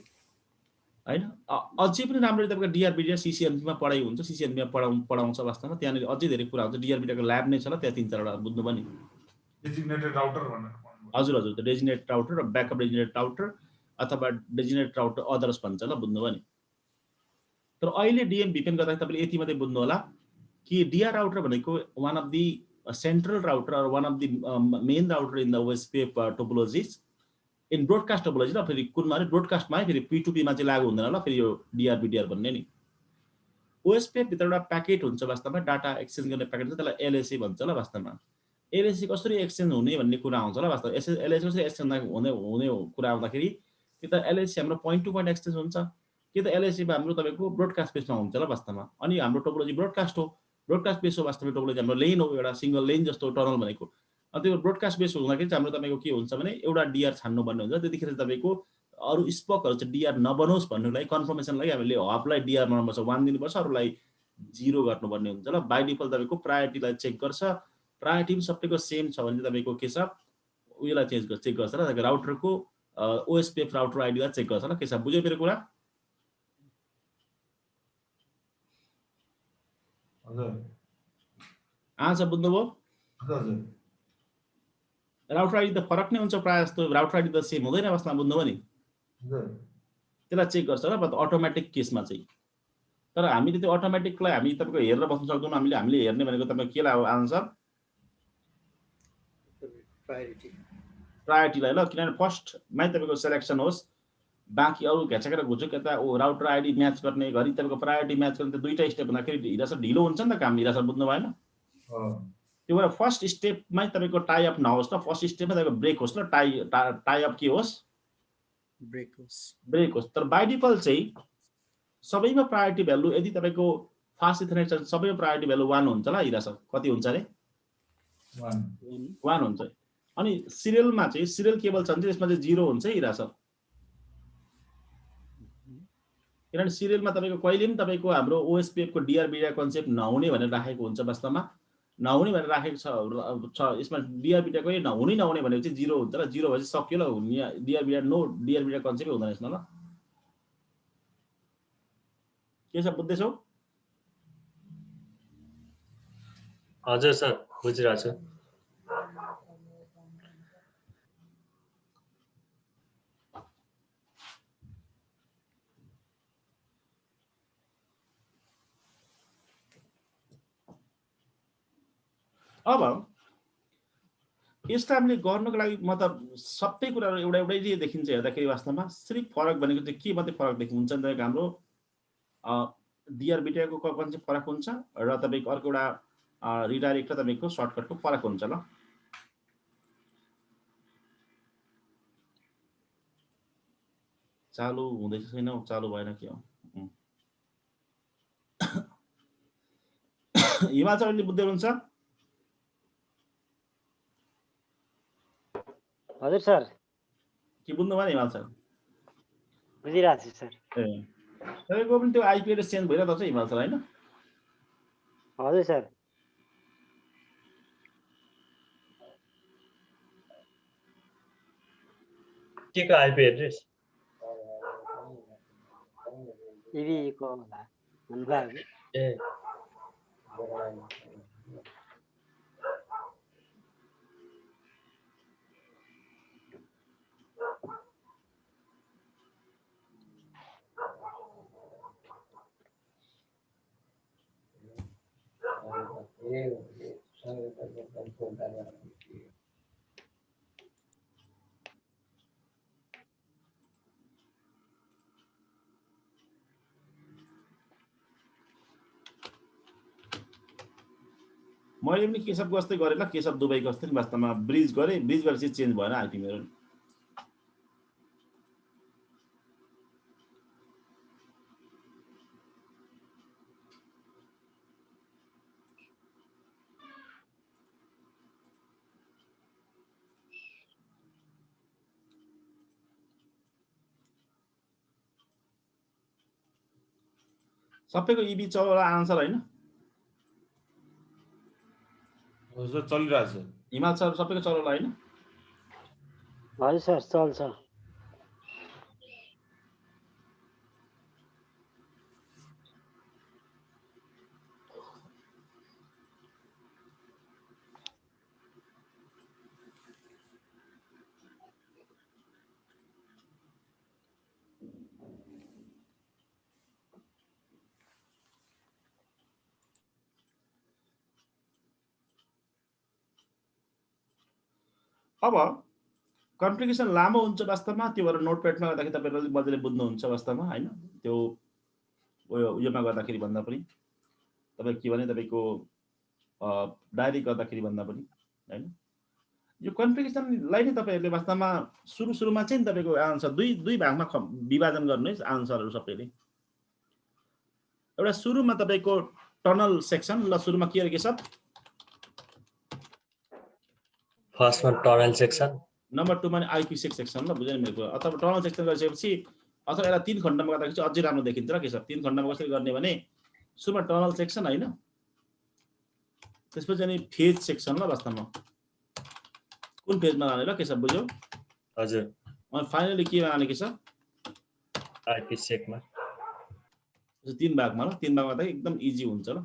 हैन अझै पनि राम्ररी तपाईँको डिआरबिडिआर सिसिएनपीमा पढाइ हुन्छ सिसिएनपीमा पढाउँछ वास्तवमा त्यहाँनिर अझै धेरै कुरा हुन्छ डिआरबिडिआरको ल्याब नै छ ल त्यहाँ 3-4 वटा बुझ्नु पनि डेजिग्नेटेड राउटर भनेर हजुर हजुर त्यो डेजिग्नेटेड राउटर र ब्याकअप डेजिग्नेटेड राउटर अथवा डेजिग्नेटेड राउटर अदर्स भन्छ ल बुझ्नु पनि तर अहिले डिएम भिपिएन गर्दा तपाईले यति मात्रै बुझ्नु होला कि डिआर राउटर भनेको one of the central router or one of the main router in the OSPF topologies in broadcast topology ल फेरि कुनमा ब्रोडकास्टमा फेरि P2P मा चाहिँ लागु हुँदैन ल फेरि यो डिआरबिडिआर भन्ने नि ओएसपीएफ भित्र एउटा प्याकेट हुन्छ वास्तवमा डाटा एक्सचेन्ज गर्ने प्याकेट हुन्छ त्यसलाई एलएसए भन्छ ल वास्तवमा एलएसए कसरी एक्सचेन्ज हुने भन्ने कुरा आउँछ ल वास्तवमा एलएसए कसरी एक्सचेन्ज हुने कुरा आउँदाखेरि कि त एलएसए हाम्रो पोइन्ट टु पोइन्ट एक्सचेन्ज हुन्छ कि त एलएसए मा हाम्रो तपाईको ब्रोडकास्ट बेसमा हुन्छ ल वास्तवमा अनि हाम्रो टोपोलोजी ब्रोडकास्ट हो ब्रोडकास्ट बेस हो वास्तवमा टोपोलोजी हाम्रो लेन हो एउटा सिंगल लेन जस्तो टनल भनेको अनि त्यो ब्रोडकास्ट बेस हुँदाखेरि चाहिँ हाम्रो तपाईको के हुन्छ भने एउटा डिआर छान्नु पर्ने हुन्छ त्यतिखेर तपाईको अरु स्पकहरु चाहिँ डिआर नबनोस् भन्नुलाई कन्फर्मेसनलाई हामीले हबलाई डिआर बनाउनुपर्छ 1 दिनुपर्छ अरुलाई 0 गर्नुपर्ने हुन्छ ल बाइ डिफल्ट तपाईको प्रायोरिटीलाई चेक गर्छ प्रायोरिटी पनि सबैको सेम छ भने तपाईको के छ उयोलाई चेक गर्छ ल राउटरको ओएसपीएफ राउटर आइडीलाई चेक गर्छ ल के छ बुझ्यो मेरो कुरा हजुर आछ बुझ्नुभयो हजुर राउटर आइडी त फरक नै हुन्छ प्राय जस्तो राउटर आइडी त सेम हुँदैन अवस्थामा बुझ्नुभयो नि हजुर त्यसलाई चेक गर्छ र अटोमेटिक केसमा चाहिँ तर हामीले त्यो अटोमेटिकलाई हामी तपाईको हेरेर बस्न सक्दैनौँ हामीले हेर्ने भनेको तपाईको केलाई हो आन्सर प्रायोरिटीलाई ल किनभने फर्स्टमै तपाईको सिलेक्सन होस् बाँकी अरु घ्याचेर घुचुक यता राउटर आइडी म्याच गर्ने घरि तपाईको प्रायोरिटी म्याच गर्ने त दुईटा स्टेप हुँदाखेरि हिरासर ढिलो हुन्छ नि त काम हिरासर बुझ्नु भएन त्यो भएर फर्स्ट स्टेपमै तपाईको टाइ अप नहोस् ल फर्स्ट स्टेपमै तपाईको ब्रेक होस् ल टाइ अप के होस् ब्रेक होस् तर बाइ डिफल्ट चाहिँ सबैमा प्रायोरिटी भ्यालु यदि तपाईको फास्ट इथरनेट छ सबैमा प्रायोरिटी भ्यालु 1 हुन्छ ल हिरासर कति हुन्छ रे 1 हुन्छ अनि सिरियलमा चाहिँ सिरियल केबल छ भने त्यसमा चाहिँ 0 हुन्छ हिरासर किनभने सिरियलमा तपाईको कहिले पनि तपाईको हाम्रो ओएसपीएफ को डिआरबिडिआर कन्सेप्ट नहुने भनेर राखेको हुन्छ वास्तवमा नहुने भनेर राखेको छ यसमा डिआरबिडिआर कहिले नहुने भनेपछि 0 हुन्छ र 0 भएपछि सक्यो ल डिआरबिडिआर नो डिआरबिडिआर कन्सेप्टै हुँदैन यसमा ल के छ बुझ्दैछौ हजुर सर बुझिरहेको छु अब यसलाई हामीले गर्नको लागि मतलब सबै कुराहरु एउटै देखिन्छ हेर्दाखेरि वास्तवमा सिर्फ फरक भनेको चाहिँ के मात्रै फरक देखिन्छ नि त हाम्रो डिआरबिडिआर को कन्सेप्ट फरक हुन्छ र तपाईको अर्को एउटा रिडाइरेक्ट र तपाईको सर्टकटको फरक हुन्छ ल चालु हुँदैछ छैन चालु भएन के हो हिमाचलले बुझ्दै हुनुहुन्छ हजुर सर के बुझ्नु भयो हिमाल सर बुझिरहेको छु सर ए तपाईको पनि त्यो आइपी एड्रेस चेन्ज भइरहेको छ हिमाल सर हैन हजुर सर के को आइपी एड्रेस इबी को होला भन्नुभयो ए मैले पनि केशवको जस्तै गरेँ ल, केशव दुबईको जस्तै नि वास्तवमा ब्रिज गरेँ, ब्रिज गरेपछि चेन्ज भएन आइपी मेरो। सबैको इबी चलाउला आन्सर होइन? हजुर सर चलिरहेछ। हिमाल सर सबैको चलाउला होइन? हजुर सर चल्छ। अब कन्फ्लिगरेसन लामो हुन्छ वास्तवमा, त्यो भएर नोटप्याडमा गर्दाखेरि तपाईँले अलिक मजाले बुझ्नुहुन्छ वास्तवमा होइन? त्यो उयोमा गर्दाखेरि भन्दा पनि तपाईँ के भने तपाईँको डायरी गर्दाखेरि भन्दा पनि होइन? यो कन्फ्लिगरेसनलाई नै तपाईँहरूले वास्तवमा सुरुमा चाहिँ तपाईँको आन्सर दुई भागमा विभाजन गर्नुहोस् आन्सरहरू सबैले। एउटा सुरुमा तपाईँको टनल सेक्सन, ल सुरुमा के अरे के सब? फर्स्टमा टनल सेक्सन, नम्बर 2 मा आइपी सेक्सन, ल बुझ्यो नि मेरो कुरा। अथवा टनल सेक्सन गरिसकेपछि अथवा यसलाई 3 खण्डमा गर्दाखेरि चाहिँ अझै राम्रो देखिन्छ र के सब? 3 खण्डमा कसरी गर्ने भने सुरुमा टनल सेक्सन होइन, त्यसपछि अनि फेज सेक्सन ल वास्तवमा कुन फेजमा लाने ल के सब बुझ्यो? हजुर अनि फाइनली के लाने के छ? आइपी सेकमा। 3 भागमा ल, 3 भागमा गर्दाखेरि एकदम इजी हुन्छ ल।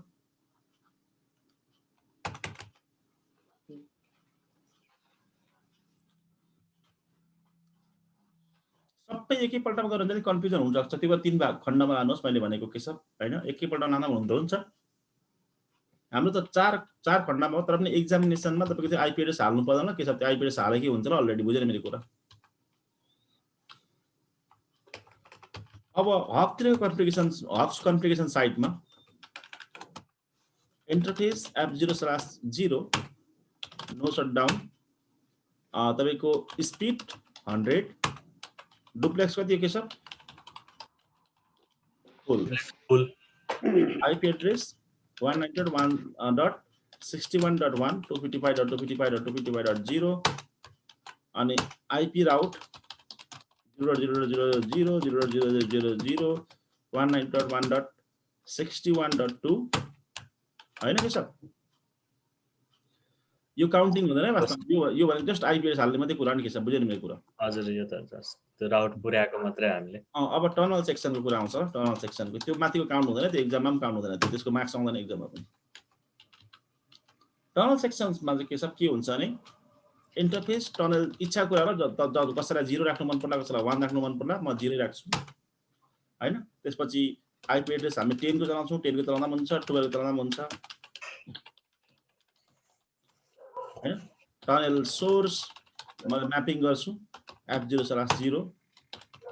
सबै एकैपल्टमा गर्नु भने कन्फ्युजन हुन सक्छ, त्यही भएर 3 भाग खण्डमा लानुहोस् मैले भनेको के सब होइन? एकैपल्ट लाँदा हुन त हुन्छ। हाम्रो त 4 खण्डमा हो, तर पनि एक्जामिनेसनमा तपाईँको चाहिँ आइपी एड्रेस हाल्नु पर्दैन के सब? त्यो आइपी एड्रेस हालेकै हुन्छ ल अलरेडी, बुझ्यो नि मेरो कुरा? अब हबतिर हब्स कन्फ्लिगरेसन साइटमा इन्टरफेस F0/0 नो शटडाउन, तपाईँको स्पिड 100, डुप्लेक्स कति हो के सब? फुल आइपी एड्रेस 192.1.61.1 255.255.255.0 अनि आइपी राउट 0.0.0.0 192.1.61.2 होइन के सब? यो काउन्टिङ हुँदैन है वास्तवमा, यो भने जस्ट आइपी एड्रेस हाल्ने मात्रै कुरा नि के छ? बुझ्यो नि मेरो कुरा? हजुर यो त त्यो राउट पुर्याएको मात्रै हामीले। अब टनल सेक्सनको कुरा आउँछ। टनल सेक्सनको त्यो माथिको काउन्ट हुँदैन, त्यो एक्जाममा पनि काउन्ट हुँदैन, त्यसको मार्क्स आउँदैन एक्जाममा पनि। टनल सेक्सन्समा चाहिँ के सब के हुन्छ भने इन्टरफेस टनल इच्छा कुरा र कसैलाई 0 राख्नु मन पर्ला, कसैलाई 1 राख्नु मन पर्ला, म 0 राख्छु होइन? त्यसपछि आइपी एड्रेस हामी 10 को चलाउँछौँ, 10 को चलाउँदा पनि हुन्छ, 12 को चलाउँदा पनि हुन्छ हैन? टनल सोर्स म म्यापिङ गर्छु F0/0,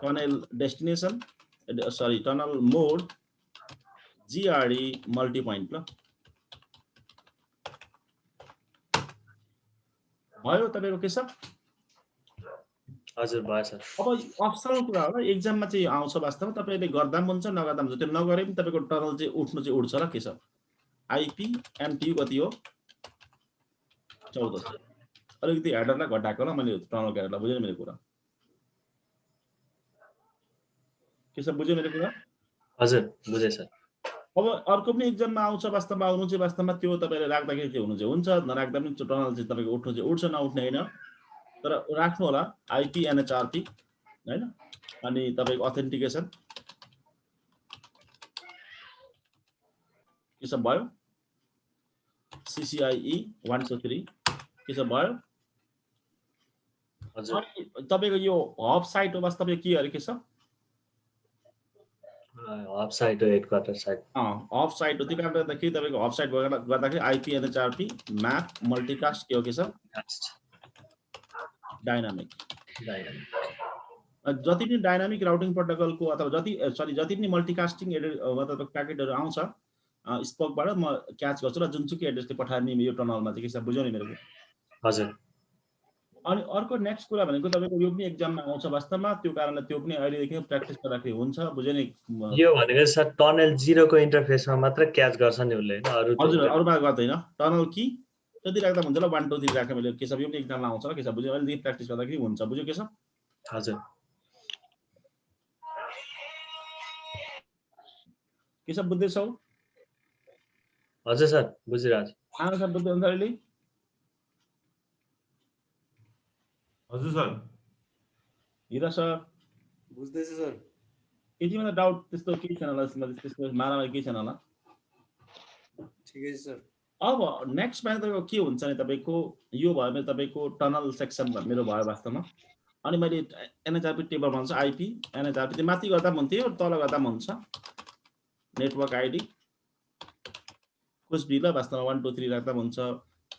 tunnel destination sorry tunnel mode GRD multi point ल भयो तपाईको के छ? हजुर भयो सर। अब अप्सनल कुरा हो, एक्जाममा चाहिँ आउँछ वास्तवमा, तपाईले गर्दा पनि हुन्छ नगर्दा पनि हुन्छ, त्यो नगरे पनि तपाईको टनल चाहिँ उठ्नु चाहिँ उठ्छ र के छ? आइपी एमटीयू कति हो? 1400। अलिकति हेडरलाई घटाएको ल मैले टनल हेडरलाई, बुझ्यो नि मेरो कुरा? के छ बुझ्यो मेरो कुरा? हजुर बुझे सर। अब अर्को पनि एक्जाममा आउँछ वास्तवमा, आउनु चाहिँ वास्तवमा त्यो तपाईले राख्दाखेरि चाहिँ हुनु चाहिँ हुन्छ, नराख्दा पनि टनल चाहिँ तपाईको उठ्नु चाहिँ उठ्छ, नउठ्ने हैन, तर राख्नु होला आइपी एनएचआरपी हैन? अनि तपाईको अथेन्टिकेसन के सब भयो? CCIE 1 2 3 के सब भयो? हजुर तपाईको यो हब साइट हो वास्तवमा के अरे के छ? हब साइट हो, हेडक्वार्टर साइट। हब साइट हो, त्यो कारणले गर्दाखेरि तपाईको हब साइट गर्दाखेरि आइपी एनएचआरपी म्याप मल्टिकास्ट के हो के छ? डायनामिक। जति पनि डायनामिक राउटिङ प्रोटोकलको अथवा जति पनि मल्टिकास्टिङ मतलब प्याकेटहरु आउँछ स्पोकबाट म क्याच गर्छु र जुनसुकै एड्रेसले पठाउने यो टनलमा चाहिँ के छ बुझ्यौ नि मेरो कुरा। हजुर अनि अर्को नेक्स्ट कुरा भनेको तपाईँको यो पनि एक्जाममा आउँछ वास्तवमा, त्यो कारणले त्यो पनि अहिलेदेखि प्र्याक्टिस गर्दाखेरि हुन्छ, बुझ्यो नि। यो भनेको सर टनल 0 को इन्टरफेसमा मात्र क्याच गर्छ नि उसले हैन, अरु हजुर अरूमा गर्दैन। टनल कि जति राख्दा हुन्छ ल 1 2 3 राखेँ मैले, के छ यो पनि एक्जाममा आउँछ ल, के छ बुझ्यो, अलिकति प्र्याक्टिस गर्दाखेरि हुन्छ, बुझ्यो के छ। हजुर के छ बुझ्दैछौ? हजुर सर बुझिरहेको छु। आमा सर बुझ्दै हुन्छ अहिले? हजुर सर। हिरा सर बुझ्दैछ सर। यतिमा त डाउट त्यस्तो केही छैन होला, त्यस्तो मारामारी केही छैन होला। ठिकै छ सर। अब नेक्स्टमा तपाईँको के हुन्छ नि, तपाईँको यो भयो मेरो तपाईँको टनल सेक्सन मेरो भयो वास्तवमा। अनि मैले एनएचआरपी टेबल भन्छ, आइपी एनएचआरपी चाहिँ माथि गर्दा पनि हुन्थ्यो, तल गर्दा पनि हुन्छ। नेटवर्क आइडी कुछ भी ल वास्तवमा 1 2 3 राख्दा पनि हुन्छ,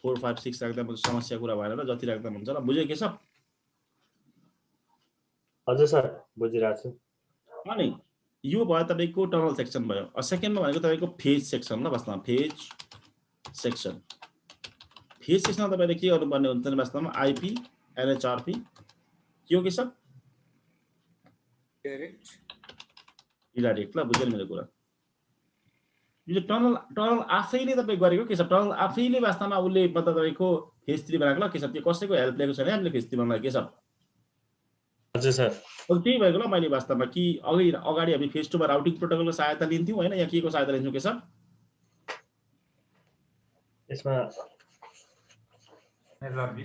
4 5 6 राख्दा पनि समस्या कुरा भएन ल, जति राख्दा पनि हुन्छ ल, बुझ्यो के छ। हजुर सर बुझिरहेको छु। अनि यो भयो तपाईँको टनल सेक्सन भयो। सेकेन्डमा भनेको तपाईँको फेज सेक्सन ल, वास्तवमा फेज सेक्सन। फेज सेक्सनमा तपाईँले के गर्नुपर्ने हुन्छ नि वास्तवमा, आइपी एनएचआरपी के हो के छ डाइरेक्ट ल, बुझ्यो नि मेरो कुरा। यो टनल आफैले तपाईँ गरेको के छ, टनल आफैले वास्तवमा उसले मतलब तपाईँको फेज 3 बनाएको ल, के छ त्यो कसैको हेल्प लिएको छैन हामीले फेज 3 बनाएको के छ। हजुर सर त्यही भएको ल, मैले वास्तवमा कि अगाडि हामी फेज 2 मा राउटिङ प्रोटोकलको सहायता लिन्थ्यौँ होइन, यहाँ के को सहायता लिन्छौँ के छ यसमा एनएचआरपी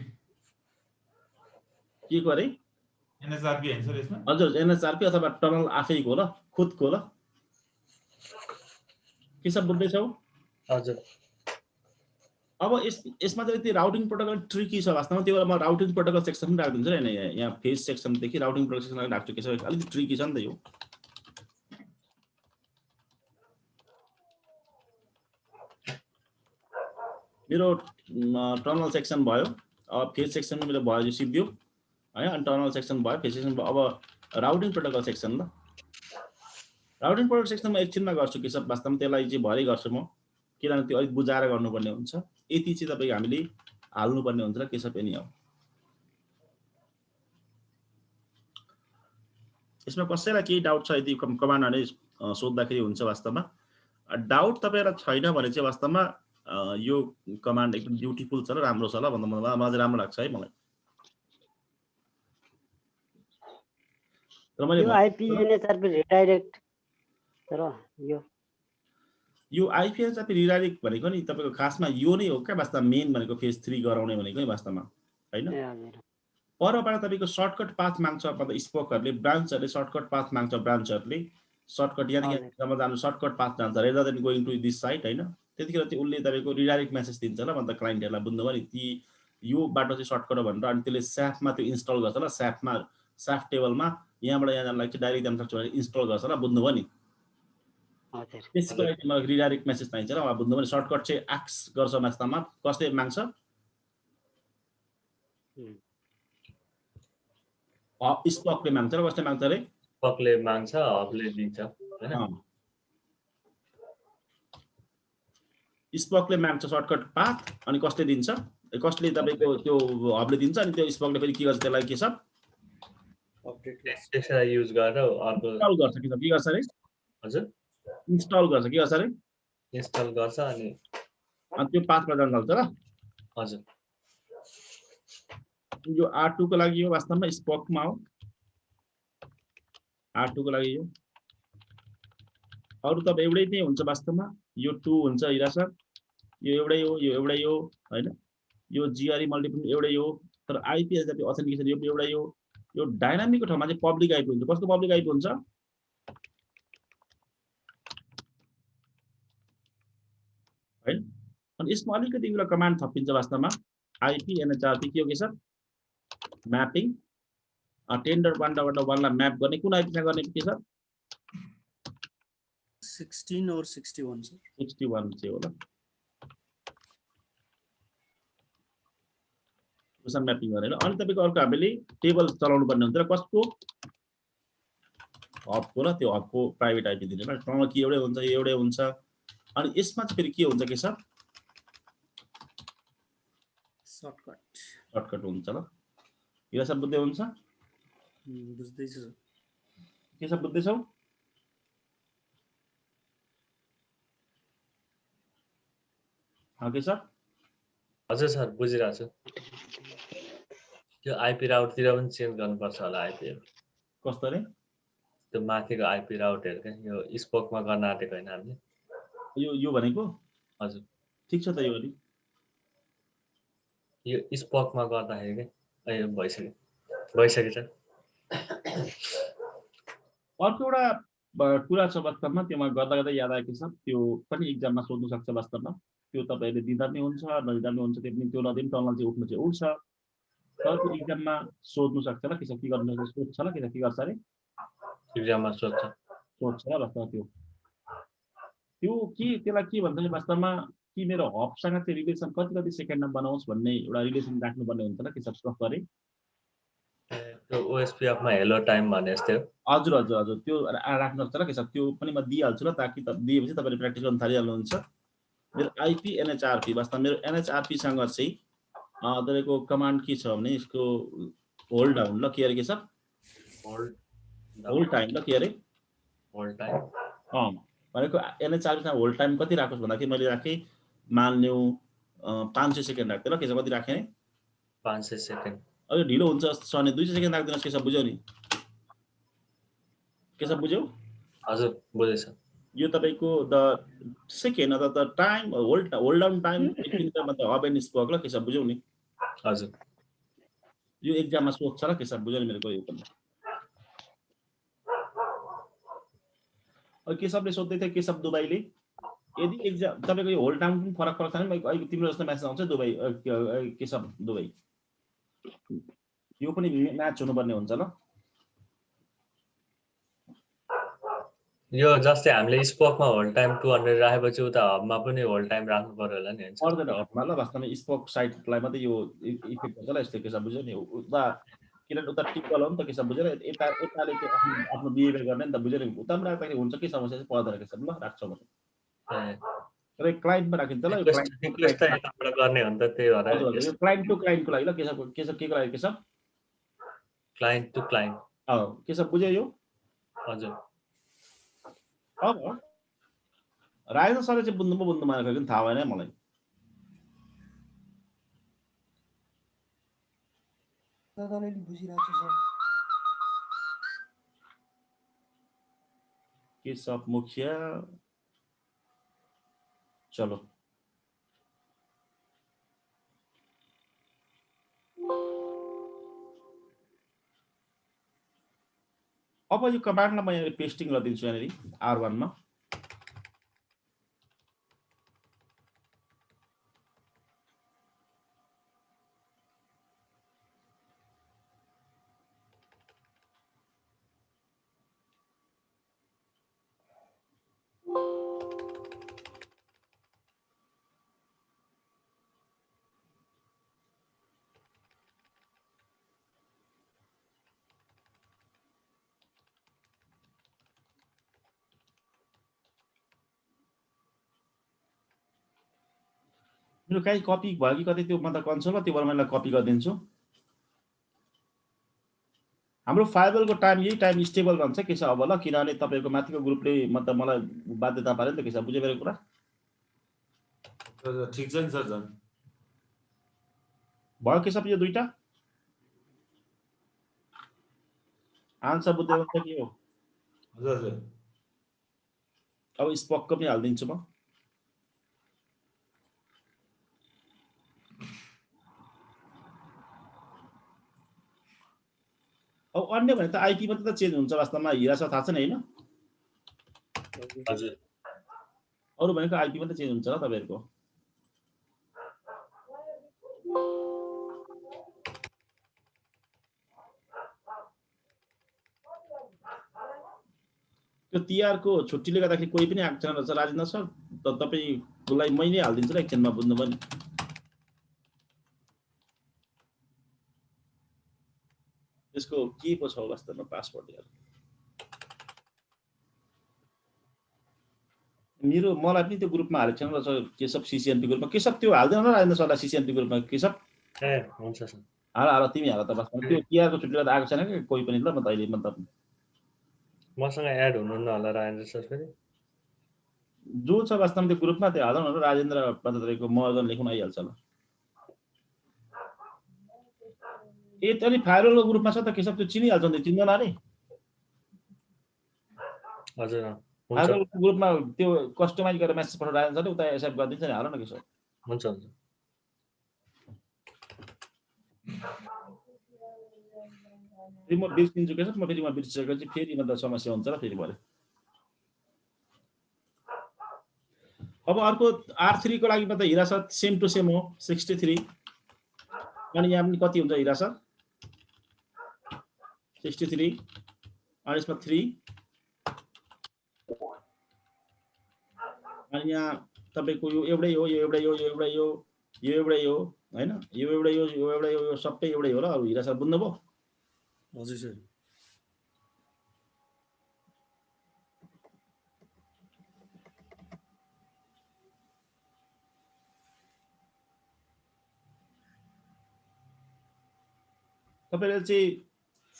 के को अरे एनएचआरपी हैन सर यसमा? हजुर एनएचआरपी अथवा टनल आफैको ल, खुदको ल, के सब बुझ्दैछौ? हजुर अब यसमा चाहिँ त्यो राउटिङ प्रोटोकल ट्रिकी छ वास्तवमा, त्यो भएर म राउटिङ प्रोटोकल सेक्सन पनि राखिदिन्छु हैन, यहाँ फेज सेक्सनदेखि राउटिङ प्रोटोकल सेक्सन राख्छु, के छ अलिकति ट्रिकी छ नि त यो। मेरो टनल सेक्सन भयो, अब फेज सेक्सन मेरो भयो यो सिद्धियो हैन, अनि टनल सेक्सन भयो, फेज सेक्सन भयो। अब राउटिङ प्रोटोकल सेक्सन ल, राउटिङ प्रोटोकल सेक्सनमा एकछिनमा गर्छु के छ वास्तवमा, त्यसलाई चाहिँ भरै गर्छु म, किनभने त्यो अलिक बुझाएर गर्नुपर्ने हुन्छ, यति चाहिँ तपाईँ हामीले हाल्नुपर्ने हुन्छ र के छ पनि हो। यसमा कसैलाई केही डाउट छ यदि कमान्डरले सोध्दाखेरि हुन्छ वास्तवमा। डाउट तपाईँलाई छैन भने चाहिँ वास्तवमा यो कमान्ड एकदम ब्युटिफुल छ र राम्रो छ ल, भन्दा मलाई राम्रो लाग्छ है मलाई। र मैले यो आइपी एनएचआरपी रिडाइरेक्ट तर यो आइपी एनएचआरपी रिडाइरेक्ट भनेको नि तपाईँको खासमा यो नै हो क्या वास्तवमा, मेन भनेको फेज 3 गराउने भनेको नि वास्तवमा हैन। परबाट तपाईँको सर्टकट पाथ माग्छ, मतलब स्पोकहरूले ब्रान्चहरूले सर्टकट पाथ माग्छ, ब्रान्चहरूले सर्टकट यहाँदेखि जानु सर्टकट पाथ जान्छ rather than going to this site हैन। त्यतिखेर चाहिँ उसले तपाईँको रिडाइरेक्ट मेसेज दिन्छ ल, मतलब क्लाइन्टहरूलाई बुझ्नुभयो नि ती यो बाटो चाहिँ सर्टकट हो भनेर, अनि त्यसले स्याफमा त्यो इन्स्टल गर्छ ल, स्याफ टेबलमा यहाँबाट यहाँ जानलाई चाहिँ डाइरेक्ट जान सक्छ भनेर इन्स्टल गर्छ ल, बुझ्नुभयो नि। त्यसको लागि मलाई रिडाइरेक्ट मेसेज चाहिन्छ ल, बुझ्नुभयो नि। सर्टकट चाहिँ एक्स गर्छ वास्तवमा, कसले माग्छ स्पकले माग्छ र कसले माग्छ अरे स्पकले माग्छ, हबले दिन्छ हैन। स्पकले माग्छ सर्टकट पाथ, अनि कसले दिन्छ, कसले तपाईको त्यो हबले दिन्छ, अनि त्यो स्पकले फेरि के गर्छ त्यसलाई के छ टेक्स्टलाई युज गरेर अर्को इन्स्टल गर्छ, के गर्छ अरे हजुर इन्स्टल गर्छ, के गर्छ अरे इन्स्टल गर्छ अनि त्यो पाथमा जान सक्छ ल। हजुर यो R2 को लागि यो वास्तवमा स्पकमा हो, R2 को लागि यो अरु त एउटै नै हुन्छ वास्तवमा, यो 2 हुन्छ हिरा सर, यो एउटै हो, यो एउटै हो हैन, यो जीआरई मल्टिपल एउटै हो, तर आइपी एनएचआरपी अथेन्टिकेसन यो एउटै हो। यो डायनामिकको ठाउँमा चाहिँ पब्लिक आइपी हुन्छ। कस्तो पब्लिक आइपी हुन्छ हैन। अनि यसमा अलिकति एउटा कमान्ड थपिन्छ वास्तवमा, आइपी एनएचआरपी के हो के सर म्यापिङ, टेन्डर 1.1 लाई म्याप गर्ने, कुन आइपी सँग गर्ने के सर 16 और 61 सर 61 चाहिँ हो ल, उसमा म्यापिङ गरेर। अनि तपाईको अर्को हामीले टेबल चलाउनु पर्ने हुन्छ र कसको हबको र त्यो हबको प्राइभेट आइपी दिने ल। टनल कि एउटै हुन्छ, यो एउटै हुन्छ, अनि यसमा चाहिँ फेरि के हुन्छ के सर सर्टकट हुन्छ ल यो सब बुझ्दै हुन्छ बुझ्दैछु सर के सब बुझ्दैछौ के सर हजुर सर बुझिरहेको छु त्यो आइपी राउटतिर पनि चेन्ज गर्नुपर्छ होला आइपी कस्तो रे त्यो माथिको आइपी राउटहरू के यो स्पोकमा गर्न आँटेको होइन हामीले यो भनेको हजुर ठिक छ त यो अलि यो स्पोकमा गर्दाखेरि के भइसक्यो छ अर्को एउटा कुरा छ वास्तवमा त्योमा गर्दा गर्दै याद आएको छ त्यो पनि एक्जाममा सोध्नु सक्छ वास्तवमा त्यो तपाईहरुले दिँदा पनि हुन्छ नदिँदा पनि हुन्छ त्यो पनि त्यो नदिन टनल चाहिँ उठ्नु चाहिँ उठ्छ तर त्यो एक्जाममा सोध्नु सक्छ ल के गर्नु सोध्छ ल के गर्छ रे एक्जाममा सोध्छ ल वास्तवमा त्यो के त्यसलाई के भन्छ नि वास्तवमा कि मेरो हबसँग चाहिँ रिलेसन कति सेकेन्डमा बनाउँछ भन्ने एउटा रिलेसन राख्नुपर्ने हुन्छ ल के छ गरे त्यो ओएसपीएफमा हेलो टाइम भने जस्तै हो हजुर हजुर हजुर त्यो राख्नु पर्छ ल के छ त्यो पनि म दिइहाल्छु ल ताकि दिएपछि तपाईले प्र्याक्टिस गर्न थालिहाल्नुहुन्छ मेरो आइपी एनएचआरपी वास्तवमा मेरो एनएचआरपी सँग चाहिँ तपाईको कमान्ड के छ भने यसको होल्ड डाउन ल के अरे के सर होल्ड टाइम ल के अरे होल्ड टाइम भनेको एनएचआरपी सँग होल्ड टाइम कति राख्नुस् भन्दाखेरि मैले राखे मान्यौ 500 सेकेन्ड राख्थे ल के छ कति राखे 500 सेकेन्ड अझ ढिलो हुन्छ सने 200 सेकेन्ड राख्दिनुहोस् के सब बुझ्यौ नि के सब बुझ्यौ हजुर बुझेछ यो तपाईको द सेकेन्ड अथवा the time hold down time between the मतलब हब एन्ड स्पोक ल के सब बुझ्यौ नि हजुर यो एक्जाममा सोध्छ ल के सब बुझ्यौ नि मेरो यो पनि के सबले सोध्दै थियो के सब दुबईले यदि एक्जाम तपाईको यो होल्ड डाउन पनि फरक छैन अहिले तिम्रो जस्तो म्यासेज आउँछ दुबई के सब दुबई यो पनि म्याच हुनुपर्ने हुन्छ ल यो जस्तै हामीले स्पोकमा होल्ड टाइम 200 राखेपछि उता हबमा पनि होल्ड टाइम राख्नु पर्यो होला नि हैन पर्दैन हबमा ल वास्तवमा स्पोक साइटलाई मात्रै यो इफेक्ट हुन्छ ल यस्तो के सब बुझ्यौ नि उता किनभने उता टिप गलाउँ त के सब बुझेर यताले चाहिँ आफ्नो बिहेभियर गर्ने नि त बुझेर उतामा राख्दाखेरि हुन्छ के समस्या चाहिँ पर्दैन के सब ल राख्छौ भने तर क्लाइन्टमा राखिन्छ ल रिक्वेस्ट त यताबाट गर्ने हो नि त त्यही भएर यो क्लाइन्ट टु क्लाइन्टको लागि ल के को लागि के सब क्लाइन्ट टु क्लाइन्ट के सब बुझ्यौ यो हजुर अब राजेन्द्र सरले चाहिँ बुझ्नु मानेको पनि थाहा भएन मलाई के सब मुखिया चलो अब यो कमान्डलाई म यहाँ पेस्टिङ गरिदिन्छु यहाँनिर R1 मा मेरो काहीँ कपी भयो कि कतै त्यो म त कन्सोलमा त्यो मैले कपी गरिदिन्छु हाम्रो फाइबलको टाइम यही टाइम स्टेबल रहन्छ के छ अब ल किनभने तपाईको माथिको ग्रुपले मतलब मलाई बाध्यता पार्यो नि त के छ बुझ्यो मेरो कुरा ठिक छ नि सर जन भयो के सब यो दुईटा आन्सर बुझ्दै हुन्छ के हो हजुर हजुर अब स्पकको पनि हाल्दिन्छु म अब अन्य भने त आइपी मात्रै त चेन्ज हुन्छ वास्तवमा हिरास थाहा छ नि हैन हजुर अरु भनेको आइपी मात्रै चेन्ज हुन्छ ल तपाईहरुको त्यो तिहारको छुट्टीले गर्दाखेरि कोही पनि आएको छैन रहेछ राजेन्द्र सर तपाईलाई मै नै हाल्दिन्छु ल एकछिनमा बुझ्नु पनि यसको के पो छ वास्तवमा पासवर्ड यार मलाई पनि त्यो ग्रुपमा हालेको छैन र केशव सिसिएनपी ग्रुपमा केशव त्यो हाल्दैन र राजेन्द्र सरलाई सिसिएनपी ग्रुपमा केशव ए हुन्छ सर हाल तिमी हाल त बस त्यो केआरको छुट्टीलाई त आएको छैन कि कोही पनि ल म त अहिले मतलब मसँग एड हुनुहुन्न होला राजेन्द्र सर फेरि जो छ वास्तवमा त्यो ग्रुपमा त्यो हालौँ न राजेन्द्र तपाईँको महर्जन लेख्न आइहाल्छ ल ए अनि फाइरलको ग्रुपमा छ त केशव त्यो चिनिहाल्छ नि चिन्दैन अरे हजुर हुन्छ फाइरलको ग्रुपमा त्यो कस्टमाइज गरेर मेसेज पठाएर राजेन्द्र सरले उता एक्सेप्ट गरिदिन्छ नि हाल न केशव हुन्छ हुन्छ फेरि म बिर्सिन्छु केशव म फेरि बिर्सिसकेपछि फेरि मतलब समस्या हुन्छ र फेरि भरे अब अर्को R3 को लागि त हिरा सर सेम टु सेम हो 63 अनि यहाँ पनि कति हुन्छ हिरा सर 63 अनि यसमा 3 अनि यहाँ तपाईको यो एउटै हो यो एउटै हो यो एउटै हो यो एउटै हो हैन यो एउटै हो यो एउटै हो यो सबै एउटै हो र अब हिरा सर बुझ्नुभयो हजुर सर तपाईले चाहिँ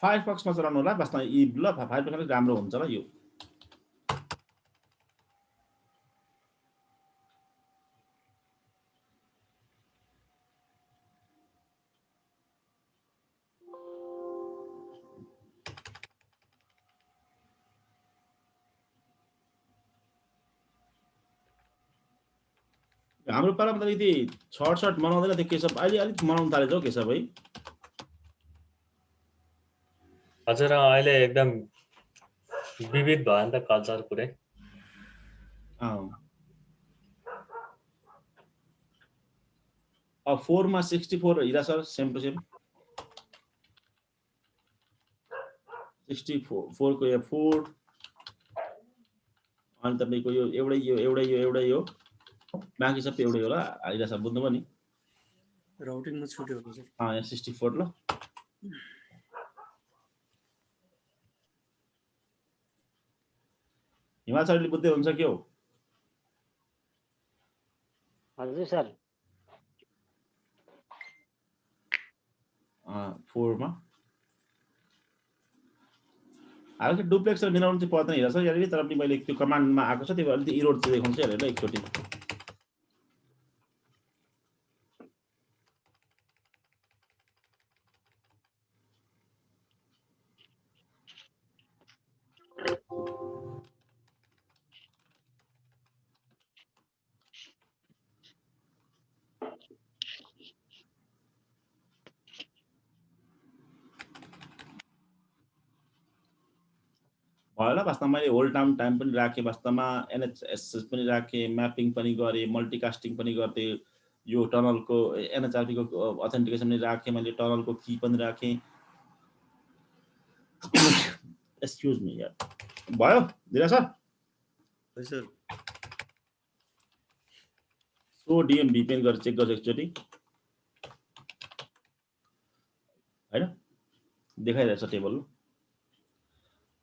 फायरफक्समा चलाउनु होला वास्तवमा यी ल फायरफक्समा राम्रो हुन्छ ल यो हाम्रो पालामा त यदि छट मनाउँदैन थियो केशव अहिले अलिक मनाउन थालेछ हौ केशव है हजुर अहिले एकदम विविध भयो नि त कल्चर पुरै अब 4 मा 64 हिरा सर सेम टु सेम 64 को यो 4 अनि तपाईको यो एउटै हो बाँकी सबै एउटै होला हिरा सर बुझ्नुभयो नि राउटिङमा छुट्यो होला सर यहाँ 64 ल हिमाल सरले बुझ्दै हुन्छ के हो हजुर सर 4 मा हालको डुप्लेक्सर मिलाउनु चाहिँ पर्दैन हिरा सर यहाँनिर तर पनि मैले त्यो कमान्डमा आएको छ त्यो अलिकति इरोड चाहिँ देखाउँछु हेरेर एकचोटि भयो ल वास्तवमा मैले होल्ड डाउन टाइम पनि राखेँ वास्तवमा एनएचएसएस पनि राखेँ म्यापिङ पनि गरेँ मल्टिकास्टिङ पनि गर्दै यो टनलको एनएचआरपी को अथेन्टिकेसन पनि राखेँ मैले टनलको की पनि राखेँ एक्सक्युज मी यार भयो दिरा sir sir so DM VPN गरेर चेक गर्छु एकचोटि हैन देखाइरहेछ टेबल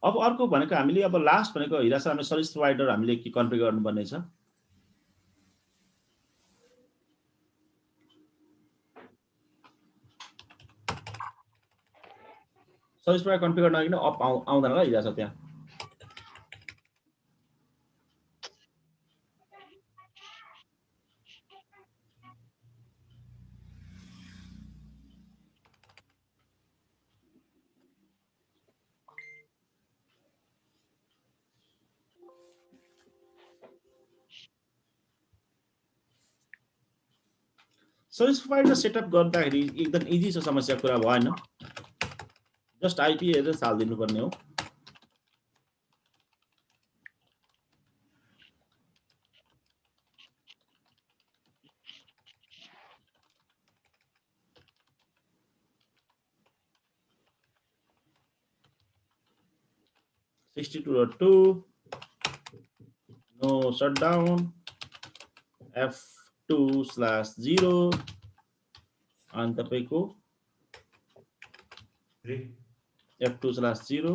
अब अर्को भनेको हामीले अब लास्ट भनेको हिरा सर हामीले सर्भिस प्रोवाइडर हामीले के कन्फिगर गर्नुपर्ने छ सर्भिस प्रोवाइडर कन्फिगर नगरिकन अप आउँदैन ल हिरा सर त्यहाँ सर्भिस प्रोवाइडर सेटअप गर्दाखेरि एकदम इजी छ समस्या कुरा भएन जस्ट आईपी हेरेर हाल्दिनु पर्ने हो (62.2) no shutdown F2/0 अनि तपाईको 3 F2/0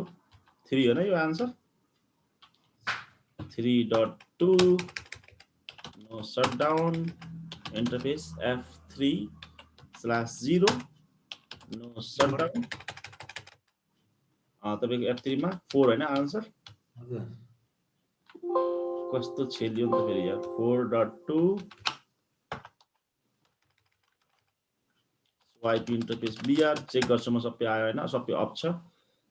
3 हो न यो answer 3.2 no shutdown interface F3/0 no shutdown तपाईको F3 मा 4 हैन आन्सर हजुर कस्तो छेलियो नि त फेरि यार 4.2 स्वाइप इन्टरफेस BR चेक गर्छु म सबै आयो हैन सबै अप छ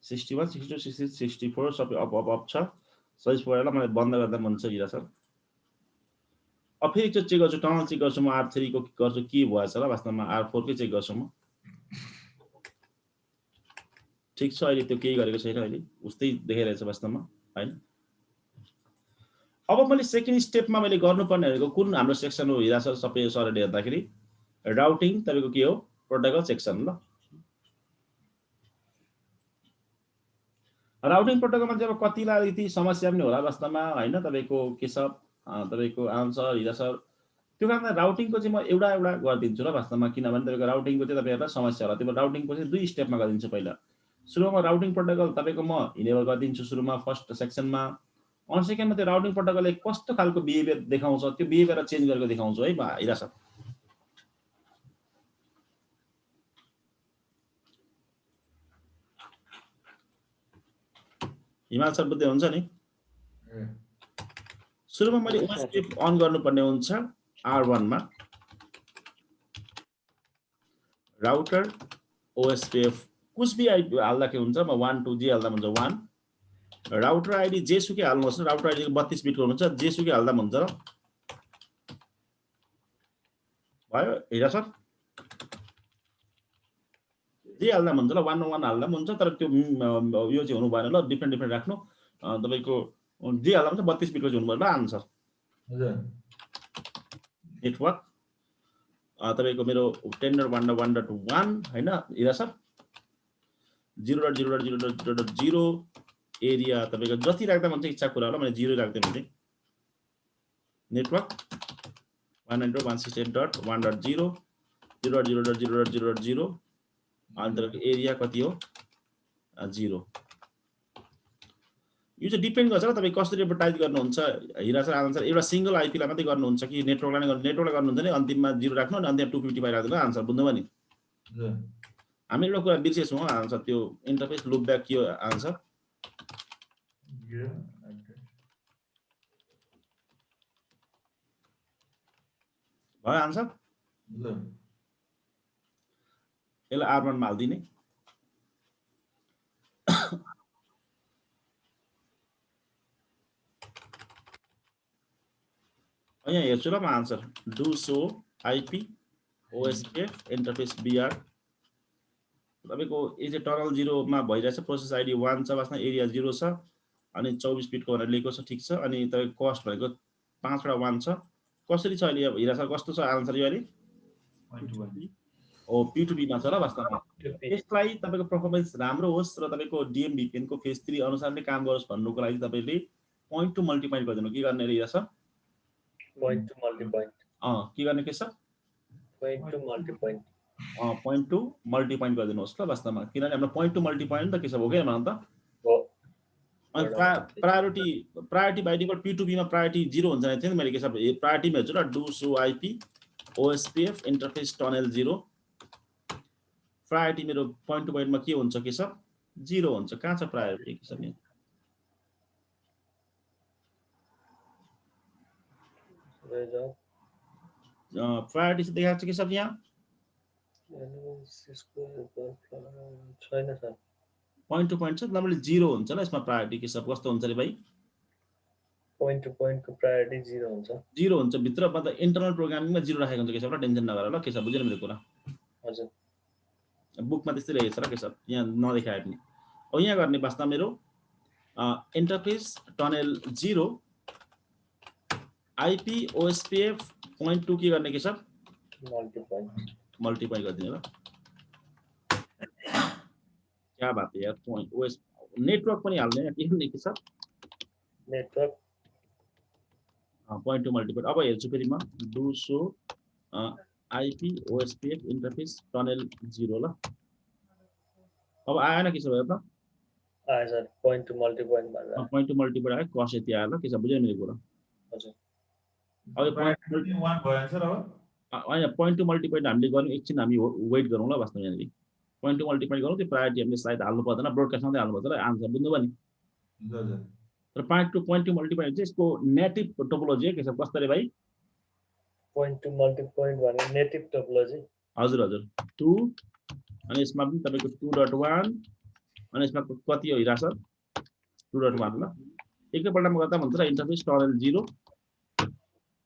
61 62 63 64 सबै अप छ सही परेर मलाई बन्द गर्दा मन छ हिरा सर अब फेरि एकचोटि चेक गर्छु टनल चेक गर्छु म R3 को गर्छु के भएछ र वास्तवमा R4 कै चेक गर्छु म ठीक छ अहिले त्यो केही गरेको छैन अहिले उस्तै देखाइरहेछ वास्तवमा हैन अब मैले सेकेन्ड स्टेपमा मैले गर्नुपर्ने भनेको कुन हाम्रो सेक्सन हो हिरा सर सबै सरले हेर्दाखेरि राउटिङ तपाईको के हो प्रोटोकल सेक्सन ल राउटिङ प्रोटोकलमा चाहिँ अब कतिलाई अलिकति समस्या पनि होला वास्तवमा हैन तपाईको के छ तपाईको आन्सर हिरा सर त्यो कारणले राउटिङको चाहिँ म एउटा गरिदिन्छु र वास्तवमा किनभने तपाईको राउटिङको चाहिँ तपाईहरुलाई समस्या होला त्यो राउटिङको चाहिँ दुई स्टेपमा गरिदिन्छु पहिला सुरुमा राउटिङ प्रोटोकल तपाईको म इनेबल गरिदिन्छु सुरुमा फर्स्ट सेक्सनमा अन सेकेन्डमा त्यो राउटिङ प्रोटोकलले कस्तो खालको बिहेभियर देखाउँछ त्यो बिहेभियरलाई चेन्ज गरेको देखाउँछु है हिरा सर हिमाल सर बुझ्दै हुन्छ नि सुरुमा मैले ओएसपीएफ अन गर्नुपर्ने हुन्छ R1 मा राउटर ओएसपीएफ कुछ भी आइडी हाल्दा के हुन्छ म 1 2 जे हाल्दा हुन्छ 1 राउटर आइडी जेसुकै हाल्नुहोस् न राउटर आइडी 32 बिटको हुन्छ जेसुकै हाल्दा हुन्छ र भयो हेरा सर जे हाल्दा हुन्छ ल 1 1 हाल्दा हुन्छ तर त्यो यो चाहिँ हुनु भएन ल डिफरेन्ट राख्नु तपाईको जे हाल्दा हुन्छ 32 बिटको हुनु भएन ल आन्सर हजुर नेटवर्क तपाईको मेरो 10.1.1.1 हैन हेरा सर 0.0.0.0 एरिया तपाईको जति राख्दा हुन्छ इच्छा कुरा होला मैले 0 राख्दै मैले नेटवर्क 192.168.1.0 0.0.0.0 अनि तपाईको एरिया कति हो 0 यो चाहिँ डिपेन्ड गर्छ र तपाई कसरी एडभर्टाइज गर्नुहुन्छ हिरा सर आन्सर एउटा सिंगल आईपी लाई मात्रै गर्नुहुन्छ कि नेटवर्कलाई नेटवर्कलाई गर्नुहुन्छ नि अन्तिममा 0 राख्नु अनि अन्तिममा 255 राख्दिनु आन्सर बुझ्नुभयो नि हजुर हामी एउटा कुरा बिर्सेछौँ आन्सर त्यो इन्टरफेस लुप ब्याक के हो आन्सर भयो आन्सर हजुर यसलाई R1 मा हाल्दिने यहाँ हेर्छु ल म answer do so IP OSPF interface BR तपाईको ए चाहिँ टनल 0 मा भइरहेछ प्रोसेस आईडी 1 छ वास्तवमा एरिया 0 छ अनि 24 बिटको भनेर लेखेको छ ठीक छ अनि तपाईको कस्ट भनेको 5 वटा 1 छ कसरी छ अहिले हिरा सर कस्तो छ आन्सर यो अहिले ओ P2P मा छ र वास्तवमा यसलाई तपाईको परफर्मेन्स राम्रो होस् र तपाईको DM VPN को फेज 3 अनुसार नै काम गरोस् भन्नुको लागि तपाईले पोइन्ट टु मल्टिप्लाई गरिदिनु के गर्ने रे हिरा सर पोइन्ट टु मल्टिपोइन्ट के गर्ने के छ पोइन्ट टु मल्टिपोइन्ट पोइन्ट टु मल्टिपोइन्ट गरिदिनुहोस् ल वास्तवमा किनभने हाम्रो पोइन्ट टु मल्टिपोइन्ट त के छ हो के भन त हो अनि प्रायोरिटी बाइ डिफल्ट P2P मा प्रायोरिटी 0 हुन्छ नि थियो मैले के छ प्रायोरिटी मा हेर्छु र do so IP OSPF interface tunnel 0 priority मेरो पोइन्ट टु पोइन्टमा के हुन्छ के छ 0 हुन्छ कहाँ छ प्रायोरिटी के छ नि प्रायोरिटी चाहिँ देखाएको छ के सब यहाँ छैन सर पोइन्ट टु पोइन्ट छ नर्मली 0 हुन्छ ल यसमा प्रायोरिटी के सब कस्तो हुन्छ रे भाइ पोइन्ट टु पोइन्ट को प्रायोरिटी 0 हुन्छ 0 हुन्छ भित्र मतलब इन्टरनल प्रोग्रामिङमा 0 राखेको हुन्छ के सब टेन्सन नगर ल के सब बुझेन मेरो कुरा हजुर बुकमा त्यस्तै लेखेको छ र के सब यहाँ नदेखाए पनि अब यहाँ गर्ने वास्तवमा मेरो interface tunnel 0 IP OSPF point to के गर्ने के सब मल्टिप्लाई गरिदिने ल क्या बात है यार पोइन्ट ओएस नेटवर्क पनि हाल्दैन के गर्ने के सब नेटवर्क पोइन्ट टु मल्टिप्लाई अब हेर्छु फेरि म do so IP OSPF interface tunnel 0 ल अब आएन के छ भयो त आयो सर पोइन्ट टु मल्टिपोइन्ट भनेर पोइन्ट टु मल्टिप्लाई आयो कस यति आयो ल के छ बुझ्यो मेरो कुरा हजुर अब यो point वान भयो सर अब होइन पोइन्ट टु मल्टी पोइन्ट हामीले गर्नु एकछिन हामी वेट गरौँ ल वास्तवमा यहाँनिर पोइन्ट टु मल्टी पोइन्ट गरौँ त्यो प्रायोरिटी हामीले सायद हाल्नु पर्दैन ब्रोडकास्ट मात्रै हाल्नु पर्छ आन्सर बुझ्नुभयो नि हजुर तर पोइन्ट टु मल्टी पोइन्ट चाहिँ यसको नेटिभ टोपोलोजी के छ कस्तो रे भाइ पोइन्ट टु मल्टी पोइन्ट भनेको नेटिभ टोपोलोजी हजुर हजुर 2 अनि यसमा पनि तपाईँको 2.1 अनि यसमा कति हो हिरा सर 2.1 ल एकैपल्टमा गर्दा भन्छ र इन्टरफेस टरल 0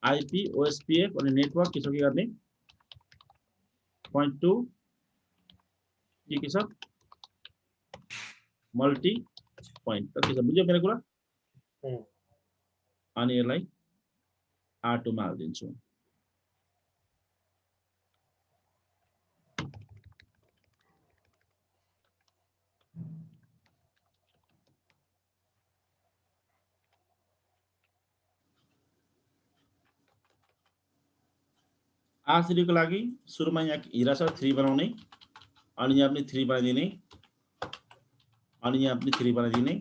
आइपी ओएसपीएफ अनि नेटवर्क के छ के गर्ने पोइन्ट टु के छ मल्टी पोइन्ट के छ बुझ्यो मेरो कुरा अनि यसलाई R2 मा हालिदिन्छु R3 को लागि सुरुमा यहाँ हिरा छ 3 बनाउने अनि यहाँ पनि 3 बनाइदिने अनि यहाँ पनि 3 बनाइदिने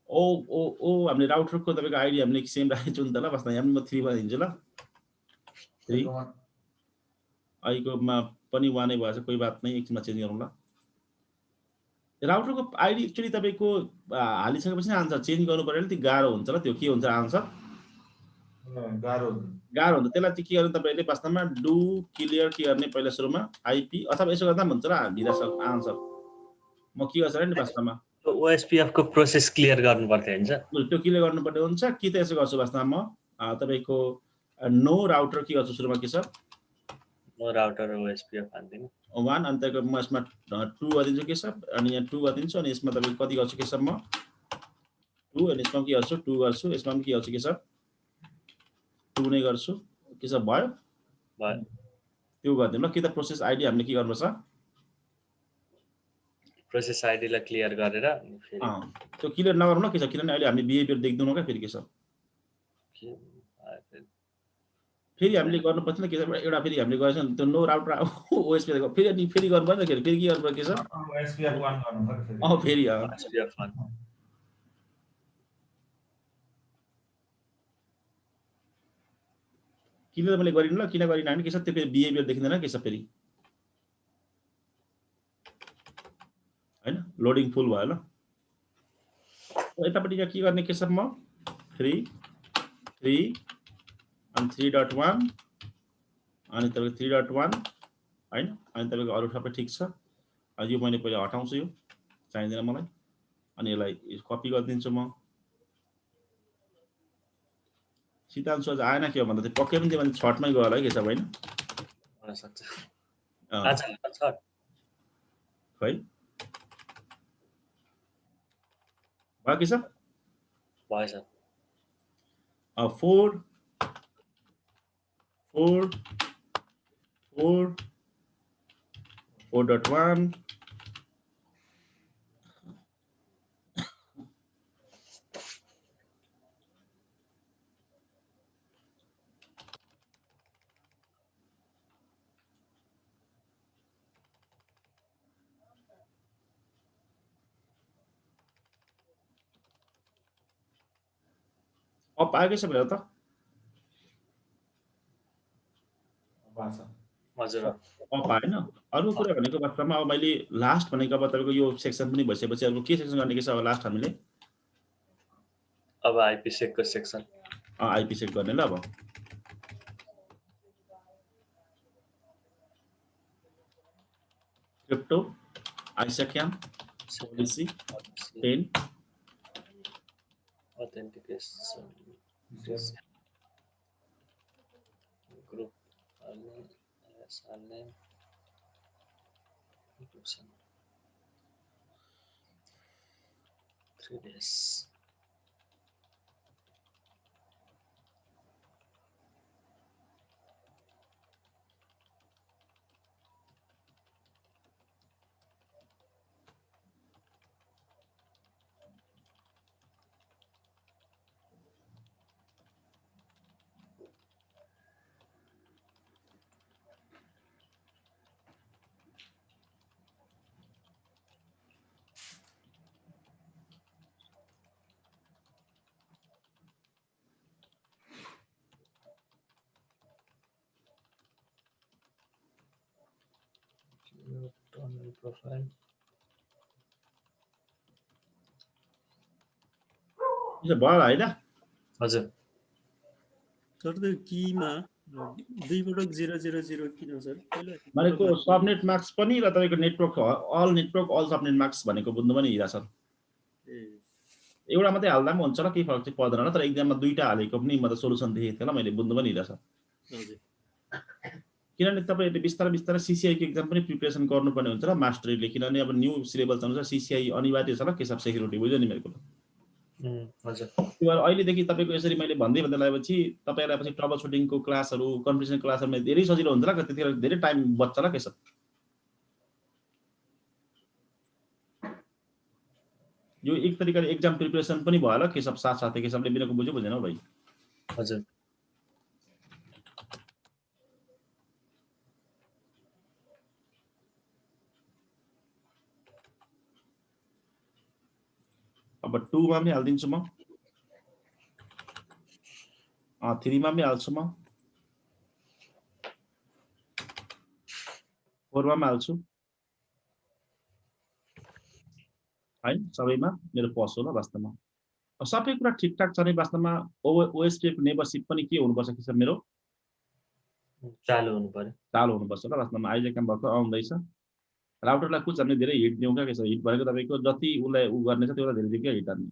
ओ ओ ओ हामीले राउटरको तपाईको आईडी हामीले सेम राखेछौँ नि त ल बस्दा यहाँ पनि म 3 बनाइदिन्छु ल 3 आइकोमा पनि 1 नै भएछ कोही बात नै एकछिनमा चेन्ज गरौँ ल राउटरको आईडी एक्चुअली तपाईको हालिसकेपछि आन्सर चेन्ज गर्नु पर्यो नि गाह्रो हुन्छ ल त्यो के हुन्छ आन्सर गाह्रो हुन्छ त्यसलाई चाहिँ के गर्ने तपाईले वास्तवमा डु क्लियर के गर्ने पहिला सुरुमा आईपी अथवा यसो गर्दा पनि हुन्छ र भिरा आन्सर म के गर्छु नि वास्तवमा ओएसपीएफ को प्रोसेस क्लियर गर्नु पर्थ्यो हुन्छ त्यो क्लियर गर्नुपर्ने हुन्छ कि त यसो गर्छु वास्तवमा म तपाईको नो राउटर के गर्छु सुरुमा के छ नो राउटर ओएसपीएफ हान्दिनु 1 अनि तपाईको म यसमा 2 गरिदिन्छु के छ अनि यहाँ 2 गरिदिन्छु अनि यसमा तपाईको कति गर्छु के छ म 2 अनि यसमा के गर्छु 2 गर्छु यसमा पनि के गर्छु के छ 2 नै गर्छु के छ भयो त्यो गर्दिम ल कि त प्रोसेस आईडी हामीले के गर्नुपर्छ प्रोसेस आईडी लाई क्लियर गरेर फेरि त्यो क्लियर नगरौँ ल के छ किनभने अहिले हामी बिहेभियर देख्दैनौँ क्या फेरि के छ फेरि हामीले गर्नुपर्छ नि के छ एउटा फेरि हामीले गरेछ नि त्यो नो राउटर ओएसपी फेरि अनि फेरि गर्नुपर्छ फेरि के गर्नुपर्छ के छ ओएसपीएफ 1 गर्नु पर्छ फेरि ओएसपीएफ 1 किन त मैले गरिन ल किन गरिन भने के छ त्यो फेरि बिहेभियर देखिँदैन के छ फेरि हैन लोडिङ फुल भयो ल यतापट्टि के गर्ने के छ म 3 अनि 3.1 अनि तपाईको 3.1 हैन अनि तपाईको अरु सबै ठीक छ यो मैले पहिले हटाउँछु यो चाहिँदैन मलाई अनि यसलाई कपी गरिदिन्छु म सिद्धान्त सोच आएन के भन्दा चाहिँ पक्कै पनि त्यो भने छटमै गयो होला है के छ हैन हुन सक्छ अच्छा छट खै बाकी छ भएछ 4 4.1 अब आएकै छ भयो त हजुर अब आएन अरु कुरा भनेको वास्तवमा अब मैले लास्ट भनेको अब तपाईको यो सेक्सन पनि भइसकेपछि अब के सेक्सन गर्ने के छ अब लास्ट हामीले अब आईपी सेक को सेक्सन आईपी सेक गर्ने ल अब crypto ISAKMP policy 10 authentication group surname encryption 3 days profile यो भयो हैन हजुर सर त्यो कीमा दुई पटक 000 किन सर पहिला भनेको सबनेट मार्क्स पनि र तपाईको network all network all subnet masks भनेको बुझ्नु पनि हिरा सर ए एउटा मात्रै हाल्दा पनि हुन्छ र केही फरक चाहिँ पर्दैन तर एक्जाममा दुईटा हालेको पनि म त सोलुसन देखेको थिएँ ल मैले बुझ्नु पनि हिरा सर हजुर किनभने तपाईँहरूले बिस्तारै बिस्तारै सिसिआईको एक्जाम पनि प्रिपरेसन गर्नुपर्ने हुन्छ र मास्टरीले किनभने अब न्यू सिलेबस अनुसार सिसिआई अनिवार्य छ र के सब सेक्युरिटी बुझ्यो नि मेरो कुरा हजुर त्यो भएर अहिलेदेखि तपाईँको यसरी मैले भन्दै लगाएपछि तपाईँलाई पछि ट्रबल सुटिङको क्लासहरू कम्पिटिसन क्लासहरूमा धेरै सजिलो हुन्छ र त्यतिखेर धेरै टाइम बच्छ र के सब यो एक तरिकाले एक्जाम प्रिपरेसन पनि भयो ल के सब साथसाथै के सबले बिनाको बुझ्यो बुझेन भाइ हजुर अब 2 मा पनि हाल्दिन्छु म 3 मा पनि हाल्छु म 4 मा पनि हाल्छु है सबैमा मेरो पस हो ल वास्तवमा सबै कुरा ठिकठाक छ नि वास्तवमा ओएसपीएफ नेबरशिप पनि के हुनुपर्छ कि सर मेरो चालु हुनु पर्यो चालु हुनुपर्छ ल वास्तवमा अहिले काम भएको आउँदैछ राउटरलाई कुछ हामीले धेरै हिट दिउँ क्या के छ हिट भनेको तपाईँको जति उसलाई उ गर्ने छ त्यसलाई धेरै दिउँ क्या हिट हान्ने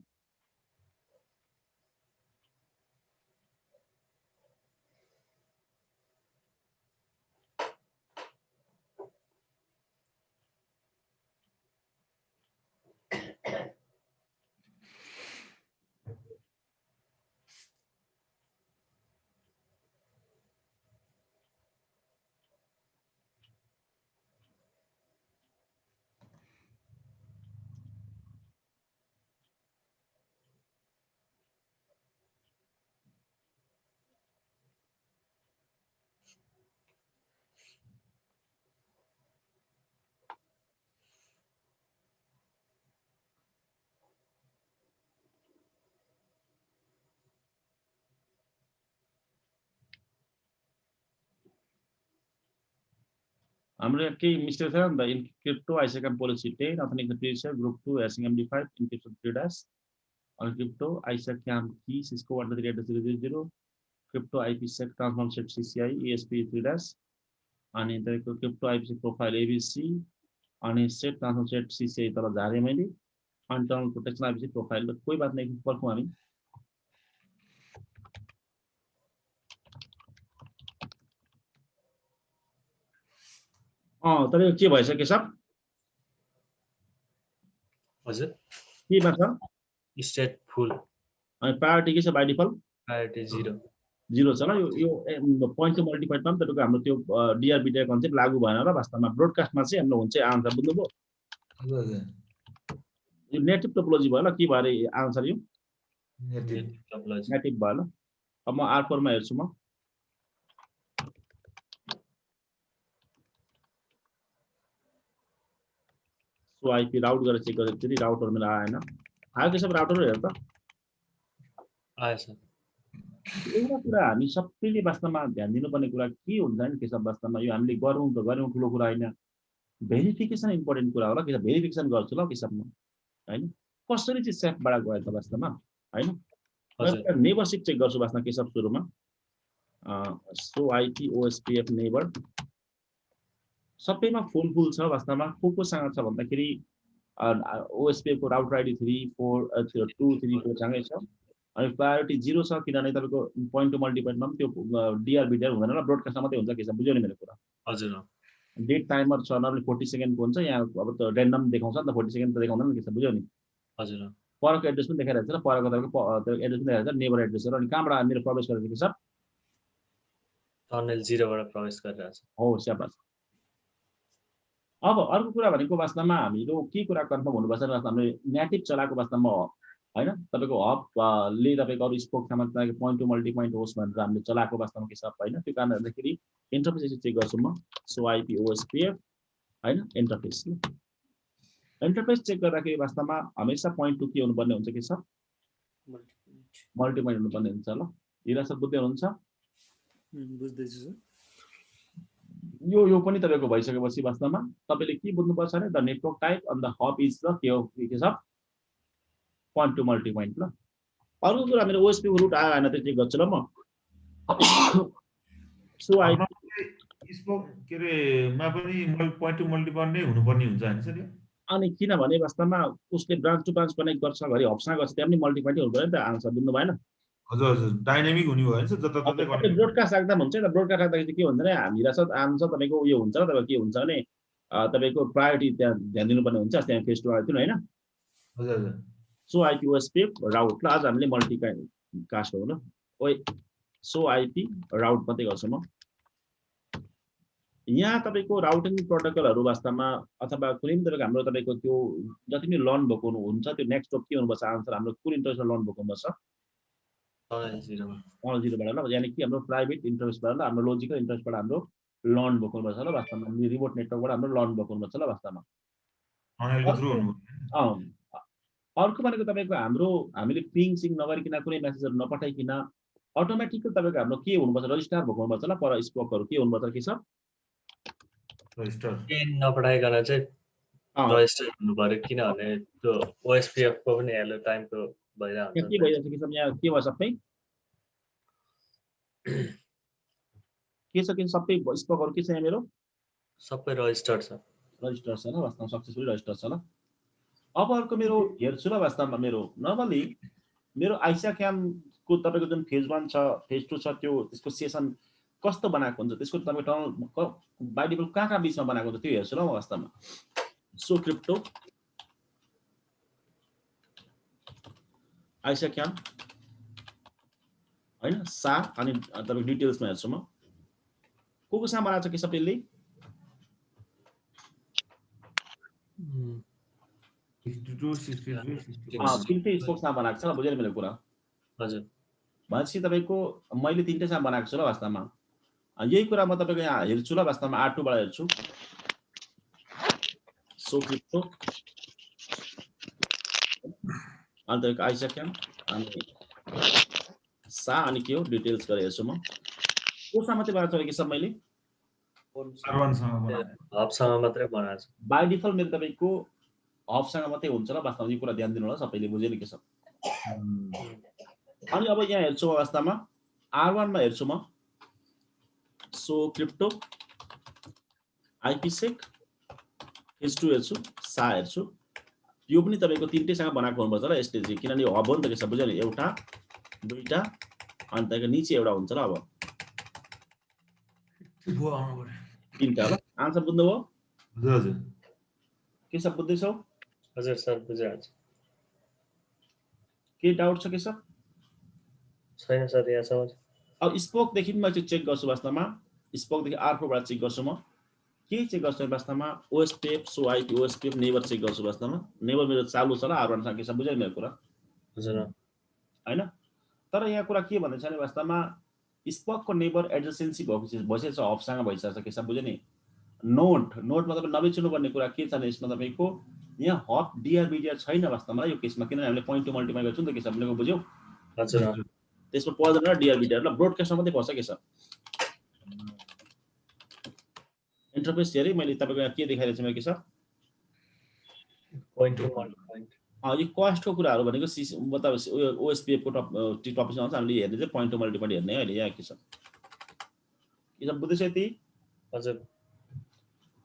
हाम्रो केही मिस्टेक छ नि त इन्क्रिप्टो ISAKMP policy 10 authentic preset group 2 hashing MD5 encryption 3 dash crypto ISAKMP key Cisco 138.0.0 crypto IPsec transform set CCI ESP 3 dash अनि तपाईको क्रिप्टो आइपीसेक प्रोफाइल ABC अनि सेट ट्रान्सफर्म सेट CCI तल झारे मैले इंटरनल प्रोटेक्सन आइपीसेक प्रोफाइल कोही बात नहीं पर्खौं हामी तपाईको के भइसक्यो सब हजुर केमा छ स्टेट फुल अनि प्रायोरिटी के छ बाइ डिफल्ट प्रायोरिटी 0 छ ल यो पोइन्ट टु मल्टिप्लाइड मा तपाईको हाम्रो त्यो डीआर बीटा कन्सेप्ट लागू भएन र वास्तवमा ब्रोडकास्टमा चाहिँ हाम्रो हुन्छ आन्सर बुझ्नुभयो हजुर यो नेटिभ टोपोलोजी भयो ल के भएर आन्सर यो नेटिभ टोपोलोजी नेटिभ भयो ल अब म R4 मा हेर्छु म सो आईपी राउट गरेर चेक गरेपछि राउटर मेरो आएन आयो के सब राउटर हेर त आएछ एउटा कुरा हामी सबैले वास्तवमा ध्यान दिनुपर्ने कुरा के हुन्छ नि के सब वास्तवमा यो हामीले गरौँ त गरौँ ठुलो कुरा हैन भेरिफिकेसन इम्पोर्टेन्ट कुरा हो ल के भेरिफिकेसन गर्छु ल के सबमा हैन कसरी चाहिँ सेफबाट गयो त वास्तवमा हैन हजुर नेबरशिप चेक गर्छु वास्तवमा के सब सुरुमा सो आईपी ओएसपीएफ नेबर सबैमा फुल छ वास्तवमा को सँग छ भन्दाखेरि ओएसपीएफ को राउटर आईडी 3 4 2 3 4 सँगै छ अनि प्रायोरिटी 0 छ किनभने तपाईको पोइन्ट टु मल्टिप्लाइडमा पनि त्यो डीआर बीटा हुँदैन र ब्रोडकास्टमा मात्रै हुन्छ के छ बुझ्यो नि मेरो कुरा हजुर डेट टाइमर छ नर्मली 40 सेकेन्डको हुन्छ यहाँ अब त र्यान्डम देखाउँछ नि त 40 सेकेन्ड त देखाउँदैन के छ बुझ्यो नि हजुर परको एड्रेस पनि देखाइरहेको छ र परको तपाईको त्यो एड्रेस पनि देखाइरहेको छ नेबर एड्रेस हो अनि कहाँबाट मेरो प्रवेश गरेको छ टनल 0 बाट प्रवेश गरिरहेछ हो स्याबास अब अर्को कुरा भनेको वास्तवमा हामीलो के कुरा कन्फर्म हुनुपर्छ र हामीले नेटिभ चलाएको वास्तवमा हैन तपाईको हब ले तपाईको अरु स्पोक क्षमता पोइन्ट टु मल्टी पोइन्ट होस् भनेर हामीले चलाएको वास्तवमा के सब हैन त्यो कारणले गर्दाखेरि इन्टरफेस चेक गर्छु म सो आईपी ओएसपीएफ हैन इन्टरफेस इन्टरफेस चेक गर्दाखेरि वास्तवमा हमेशा पोइन्ट टु के हुनुपर्ने हुन्छ के छ मल्टी पोइन्ट हुनुपर्ने हुन्छ ल हिरा सब बुझ्दै हुनुहुन्छ बुझ्दैछु सर यो पनि तपाईको भइसकेपछि वास्तवमा तपाईले के बुझ्नुपर्छ भने the network type on the hub is the के हो के छ point to multi point ल अरु कुरा मेरो ओएसपी रुट आयो हैन त्यो चेक गर्छु ल म सो आई स्पोक के रे मा पनि पोइन्ट टु मल्टी पोइन्ट नै हुनुपर्ने हुन्छ हैन सर यो अनि किनभने वास्तवमा उसले ब्रान्च टु ब्रान्च कनेक्ट गर्छ घरि हबसँग गर्छ त्यहाँ पनि मल्टी पोइन्ट हुनु पर्यो नि त आन्सर बुझ्नु भएन हजुर हजुर डाइनामिक हुने भयो हैन जताततै कनेक्ट ब्रोडकास्ट राख्दा हुन्छ नि ब्रोडकास्ट राख्दाखेरि के हुन्छ भने हामीलाई सब आन्सर तपाईको उयो हुन्छ तपाईको के हुन्छ भने तपाईको प्रायोरिटी त्यहाँ ध्यान दिनुपर्ने हुन्छ त्यहाँ फेस टु आयो हैन हजुर हजुर सो आईपी ओएसपी राउट ल आज हामीले मल्टी कास्ट हो ल ओइ सो आईपी राउट मात्रै गर्छु म यहाँ तपाईको राउटिङ प्रोटोकलहरु वास्तवमा अथवा कुनै पनि तपाईको हाम्रो तपाईको त्यो जति पनि लर्न भएको हुन्छ त्यो नेक्स्ट स्टेप के हुनुपर्छ आन्सर हाम्रो कुन इन्टरफेसमा लर्न भएको हुनुपर्छ अल जिरोबाट ल यानी कि हाम्रो प्राइभेट इन्टरफेसबाट ल हाम्रो लोजिकल इन्टरफेसबाट हाम्रो लर्न भएको हुनुपर्छ ल वास्तवमा रिमोट नेटवर्कबाट हाम्रो लर्न भएको हुनुपर्छ ल वास्तवमा टनलको थ्रु हुनु अर्को भनेको तपाईको हाम्रो हामीले पिङ सिङ नगरिकन कुनै मेसेजहरु नपठाइकन अटोमेटिकली तपाईको हाम्रो के हुनुपर्छ रजिस्टर भएको हुनुपर्छ ल पर स्पोकहरु के हुनुपर्छ के छ रजिस्टर पिन नपठाइकन चाहिँ रजिस्टर हुनु पर्यो किनभने त्यो ओएसपीएफ को पनि हेलो टाइमको भइरहेको के भइरहेछ कि सब यहाँ के भयो सबै के छ कि सबै स्पोकहरु के छ यहाँ मेरो सबै रजिस्टर छ ल वास्तवमा सक्सेसफुली रजिस्टर छ ल अब अर्को मेरो हेर्छु ल वास्तवमा मेरो नर्मली मेरो आइसा क्याम को तपाईको जुन फेज 1 छ फेज 2 छ त्यो त्यसको सेसन कस्तो बनाएको हुन्छ त्यसको तपाईको टनल बाइ डिफल्ट कहाँ बीचमा बनाएको हुन्छ त्यो हेर्छु ल म वास्तवमा सो क्रिप्टो आइसा क्याम हैन सा अनि तपाईको डिटेल्समा हेर्छु म को सा बनाएको छ के सबैले 62 63 तीनटै स्पोक सा बनाएको छ बुझेर मेरो कुरा हजुर भनेपछि तपाईको मैले तीनटै सा बनाएको छु ल वास्तवमा यही कुरा म तपाईको यहाँ हेर्छु ल वास्तवमा R2 बाट हेर्छु सो क्रिप्टो अनि तपाईको आइसक्यो अनि सा अनि के हो डिटेल्स गरेर हेर्छु म को सा मात्रै बनाएको छ कि सब मैले R1 सँग बनाएको हबसँग मात्रै बनाएको छ बाइ डिफल्ट मेरो तपाईको हबसँग मात्रै हुन्छ ल वास्तवमा यो कुरा ध्यान दिनु होला सबैले बुझेन के सब अनि अब यहाँ हेर्छु म वास्तवमा R1 मा हेर्छु म सो क्रिप्टो आइपीसेक H2 हेर्छु सा हेर्छु यो पनि तपाईको तीनटैसँग बनाएको हुनुपर्छ ल यसले चाहिँ किनभने हब हो नि त के सब बुझ्यो नि एउटा दुईटा अनि त्यसको नीचे एउटा हुन्छ ल अब तीनटा ल आन्सर बुझ्नुभयो हजुर हजुर के सब बुझ्दैछौ हजुर सर बुझिहाल्छु के डाउट छ के सब छैन सर यहाँसम्म अब स्पोक देखि म चाहिँ चेक गर्छु वास्तवमा स्पोक देखि R4 बाट चेक गर्छु म के चेक गर्छु वास्तवमा OSPF so IP OSPF neighbor check गर्छु वास्तवमा नेबर मेरो चालु छ ल R1 सँग के सब बुझ्यो मेरो कुरा हजुर हैन तर यहाँ कुरा के भन्दै छ भने वास्तवमा स्पोक को नेबर एडजेसेन्सी भइसकेछ हबसँग भइसकेछ के सब बुझ्यो नि नोड मतलब नबिच्नु पर्ने कुरा के छ भने यसमा तपाईको यहाँ हब डीआरबीडीआर छैन वास्तवमा यो केसमा किनभने हामीले पोइन्ट टु मल्टिप्लाई गर्छौं नि त के सब बुझ्यो बुझ्यो हजुर त्यसमा पर्दैन र डीआरबीडीआर ल ब्रोडकास्टमा मात्रै पर्छ के सब इन्टरफेस हेरे मैले तपाईको यहाँ के देखाइरहेको छु म के सब पोइन्ट टु मल्टिप्लाई यो कस्टको कुराहरु भनेको मतलब ओएसपीएफ को टपिकमा आउँछ हामीले हेर्ने चाहिँ पोइन्ट टु मल्टिप्लाई हेर्ने अहिले यहाँ के सब बुझ्दैछ यति हजुर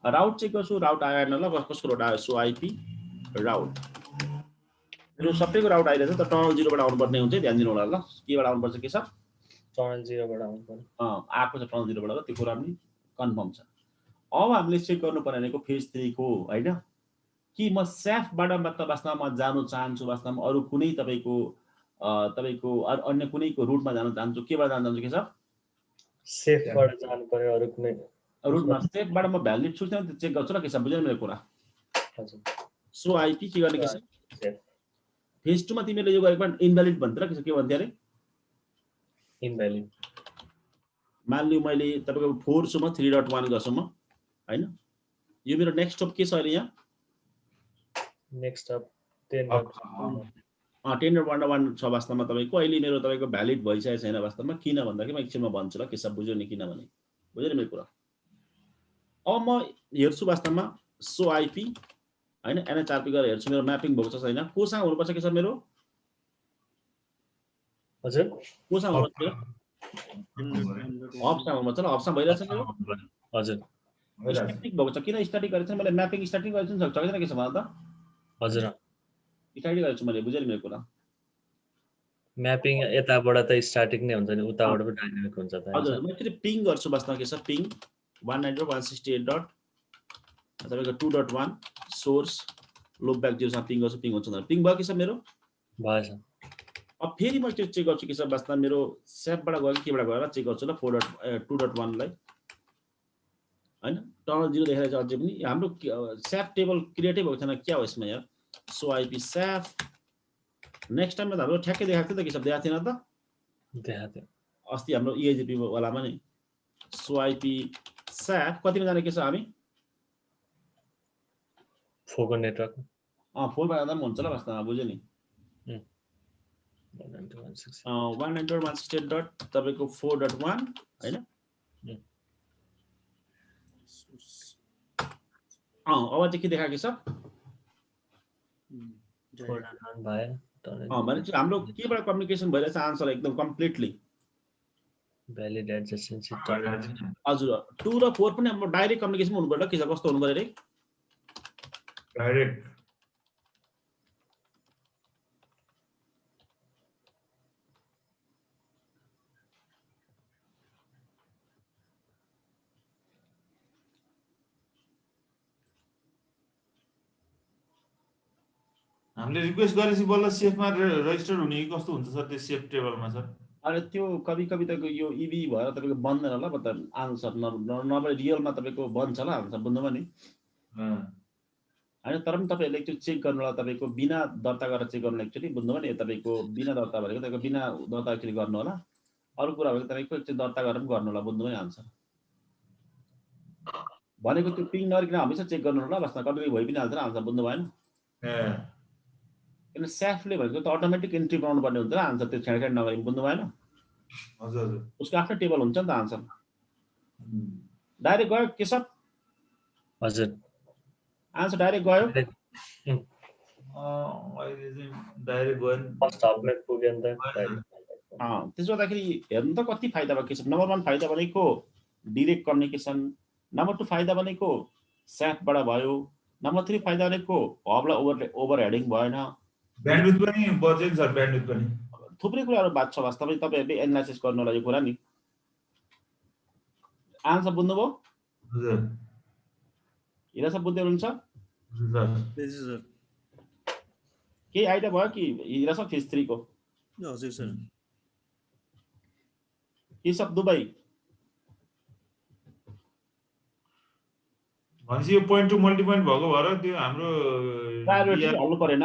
राउट चेक गर्छु राउट आएन ल कसको राउट आयो सो आईपी राउट यो सबैको राउट आइरहेछ त टनल 0 बाट आउनु पर्ने हुन्छ ध्यान दिनु होला ल केबाट आउनु पर्छ के सब टनल 0 बाट आउनु पर्यो आएको छ टनल 0 बाट ल त्यो कुरा पनि कन्फर्म छ अब हामीले चेक गर्नु पर्नेको फेज 3 को हैन कि म सेफबाट मतलब वास्तवमा म जानु चाहन्छु वास्तवमा अरु कुनै तपाईको अन्य कुनैको रुटमा जान चाहन्छु केबाट जान चाहन्छु के छ सेफबाट जानु पर्यो अरु कुनै रुटमा सेफबाट म भ्यालिड छु त्यो चेक गर्छु ल के छ बुझ्यौ मेरो कुरा हजुर सो आईपी के गर्ने के छ फेज 2 मा तिमीले यो गरेको इनभ्यालिड भन्थे र के भन्थे अरे इनभ्यालिड मान लियो मैले तपाईको 4 सुमा 3.1 गर्छु म हैन यो मेरो नेक्स्ट स्टेप के छ अहिले यहाँ नेक्स्ट अप 10.1 छ वास्तवमा तपाईको अहिले मेरो तपाईको भ्यालिड भइसकेको छैन वास्तवमा किन भन्दाखेरि म एकछिनमा भन्छु ल के सब बुझ्यो नि किन भने बुझ्यो नि मेरो कुरा अब म हेर्छु वास्तवमा सो आइपी हैन एनएचआरपी गरेर हेर्छु मेरो म्यापिङ भएको छ छैन कोसँग हुनुपर्छ के सर मेरो हजुर कोसँग हुनुपर्छ हबसँग हुनुपर्छ ल हबसँग भइरहेछ मेरो हजुर स्ट्याटिक भएको छ किन स्ट्याटिक गरेको छ मैले म्यापिङ स्ट्याटिक गरेको छु सक्छ के छ भन त हजुर स्ट्याटिक गरेको छु मैले बुझेँ नि मेरो कुरा म्यापिङ यताबाट त स्ट्याटिक नै हुन्छ नि उताबाट पनि डाइनामिक हुन्छ त हजुर म एकचोटि पिङ गर्छु वास्तवमा के छ पिङ 192.168 डट तपाईको 2.1 सोर्स लोप ब्याक 0 सँग पिङ गर्छु पिङ हुन्छ पिङ भयो के छ मेरो भएछ अब फेरि म त्यो चेक गर्छु के छ वास्तवमा मेरो स्यापबाट गयो कि केबाट गएर चेक गर्छु ल 2.1 लाई हैन टर्नल 0 देखाइरहेछ अझै पनि हाम्रो स्याप टेबल क्रिएटै भएको छैन के हो यसमा यार सो आइपी स्याप नेक्स्ट टाइम हाम्रो ठ्याक्कै देखाएको थियो त के सब देखाएको थिएन त देखाएको थियो अस्ति हाम्रो इएजिपी वालामा नि सो आइपी स्याप कतिमा जाने के छ हामी फोको नेटवर्क 4 मा जाँदा पनि हुन्छ ल वास्तवमा बुझ्यो नि 192.168 डट तपाईको 4.1 हैन अब चाहिँ के देखाएको छ भएन भनेपछि हाम्रो केबाट कम्युनिकेसन भइरहेछ आन्सर एकदम कम्प्लिटली भ्यालिड एडजेसेन्सी हजुर 2 र 4 पनि हाम्रो डाइरेक्ट कम्युनिकेसन हुनु पर्यो के छ कस्तो हुनु पर्यो रे डाइरेक्ट हामीले रिक्वेस्ट गरेपछि बल्ल सेफमा रजिस्टर हुने कि कस्तो हुन्छ सर त्यो सेफ टेबलमा सर अनि त्यो कभी तपाईको यो इभी भएर तपाईको बन्दैन होला त आन्सर नभए रियलमा तपाईको बन्छ होला आन्सर बुझ्नुभयो नि हैन तर पनि तपाईहरुले त्यो चेक गर्नुलाई तपाईको बिना दर्ता गरेर चेक गर्नु एक्चुअली बुझ्नुभयो नि तपाईको बिना दर्ता भनेको तपाईको बिना दर्ता एक्चुअली गर्नु होला अरु कुरा भनेको तपाईको एकचोटि दर्ता गरेर पनि गर्नु होला बुझ्नुभयो नि आन्सर भनेको त्यो पिङ नगरिकन हमेशा चेक गर्नु होला वास्तवमा कभी भइ पनि हाल्छ आन्सर बुझ्नु भएन किन स्याफले भनेको त अटोमेटिक एन्ट्री बनाउनु पर्ने हुन्छ आन्सर त्यो छेडछाड नगरी बुझ्नु भएन हजुर हजुर उसको आफ्नो टेबल हुन्छ नि त आन्सर डाइरेक्ट गयो के सब हजुर आन्सर डाइरेक्ट गयो अहिले चाहिँ डाइरेक्ट गयो नि फर्स्ट हबमै पुग्यो नि त त्यसो गर्दाखेरि हेर्नु त कति फाइदा भयो के छ नम्बर 1 फाइदा भनेको डाइरेक्ट कम्युनिकेसन नम्बर 2 फाइदा भनेको स्याफबाट भयो नम्बर 3 फाइदा भनेको हबलाई ओभर हेडिङ भएन ब्यान्डविड्थ पनि बच्यो नि सर ब्यान्डविड्थ पनि थुप्रै कुराहरु बात छ वास्तवमै तपाईहरुले एनालाइसिस गर्नुलाई यो कुरा नि आन्सर बुझ्नुभयो हजुर हिरा सब बुझ्दै हुनुहुन्छ सर के आइडिया भयो कि हिरा सब फेज 3 को हजुर सर के सब दुबई भनेपछि यो पोइन्ट टु मल्टी पोइन्ट भएको भएर त्यो हाम्रो प्रायोरिटी हाल्नु परेन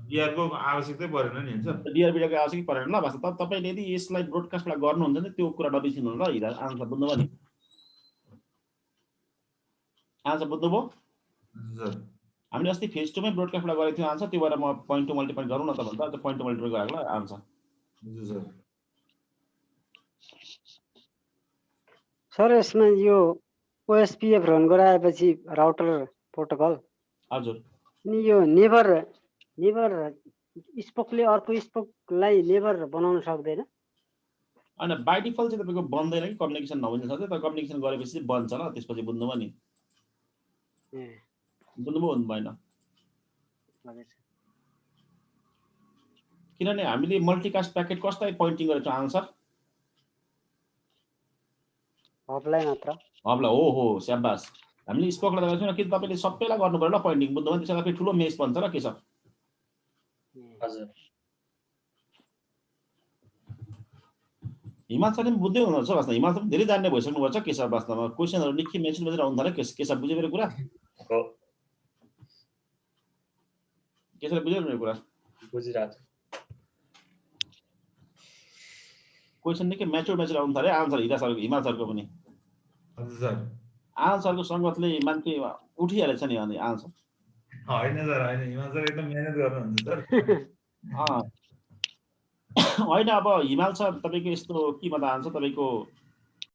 डीआर को आवश्यकतै परेन नि हुन्छ डीआर भिडियोको आवश्यक परेन ल वास्तव तपाईले यदि यसलाई ब्रोडकास्टबाट गर्नुहुन्छ भने त्यो कुरा नबिर्सिनु ल हिरा आन्सर बुझ्नुभयो नि आन्सर बुझ्नुभयो हजुर हामीले अस्ति फेज 2 मै ब्रोडकास्टबाट गरेको थियौ आन्सर त्यो भएर म पोइन्ट टु मल्टी पोइन्ट गरौँ न त भन्दा त्यो पोइन्ट टु मल्टी पोइन्ट गराएको ल आन्सर हजुर सर यसमा यो ओएसपीएफ रन गराएपछि राउटर प्रोटोकल हजुर अनि यो नेभर स्पोकले अर्को स्पोकलाई नेभर बनाउन सक्दैन अनि बाइ डिफल्ट चाहिँ तपाईको बन्दैन कि कम्युनिकेसन नहुन सक्छ तर कम्युनिकेसन गरेपछि चाहिँ बन्छ ल त्यसपछि बुझ्नुभयो नि बुझ्नुभयो हुनु भएन किनभने हामीले मल्टिकास्ट प्याकेट कसलाई पोइन्टिङ गरेको आन्सर हबलाई मात्र हबला हो स्याबास हामीले स्पोकलाई गरेको छैन कि तपाईले सबैलाई गर्नु पर्यो ल पोइन्टिङ बुझ्नुभयो त्यसमा फेरि ठुलो मेस बन्छ ल के छ हजुर हिमाल सरले पनि बुझ्दै हुनुहुन्छ वास्तवमा हिमाल सर पनि धेरै जान्ने भइसक्नु भएको छ के छ वास्तवमा क्वेशनहरु निकै मेसेज बजेर आउनु थाल्यो के छ बुझ्यो मेरो कुरा हो के छ बुझ्यो मेरो कुरा बुझिरहेको छु क्वेशन निकै म्याचुर आउनु थाल्यो आन्सर हिमाल सरको पनि हजुर सर आन्सरको संगतले मान्छे उठिहालेछ नि अनि आन्सर हैन सर हैन हिमाल सर एकदम मेहनत गर्नुहुन्छ सर हैन अब हिमाल सर तपाईको यस्तो के भन्दा आन्सर तपाईको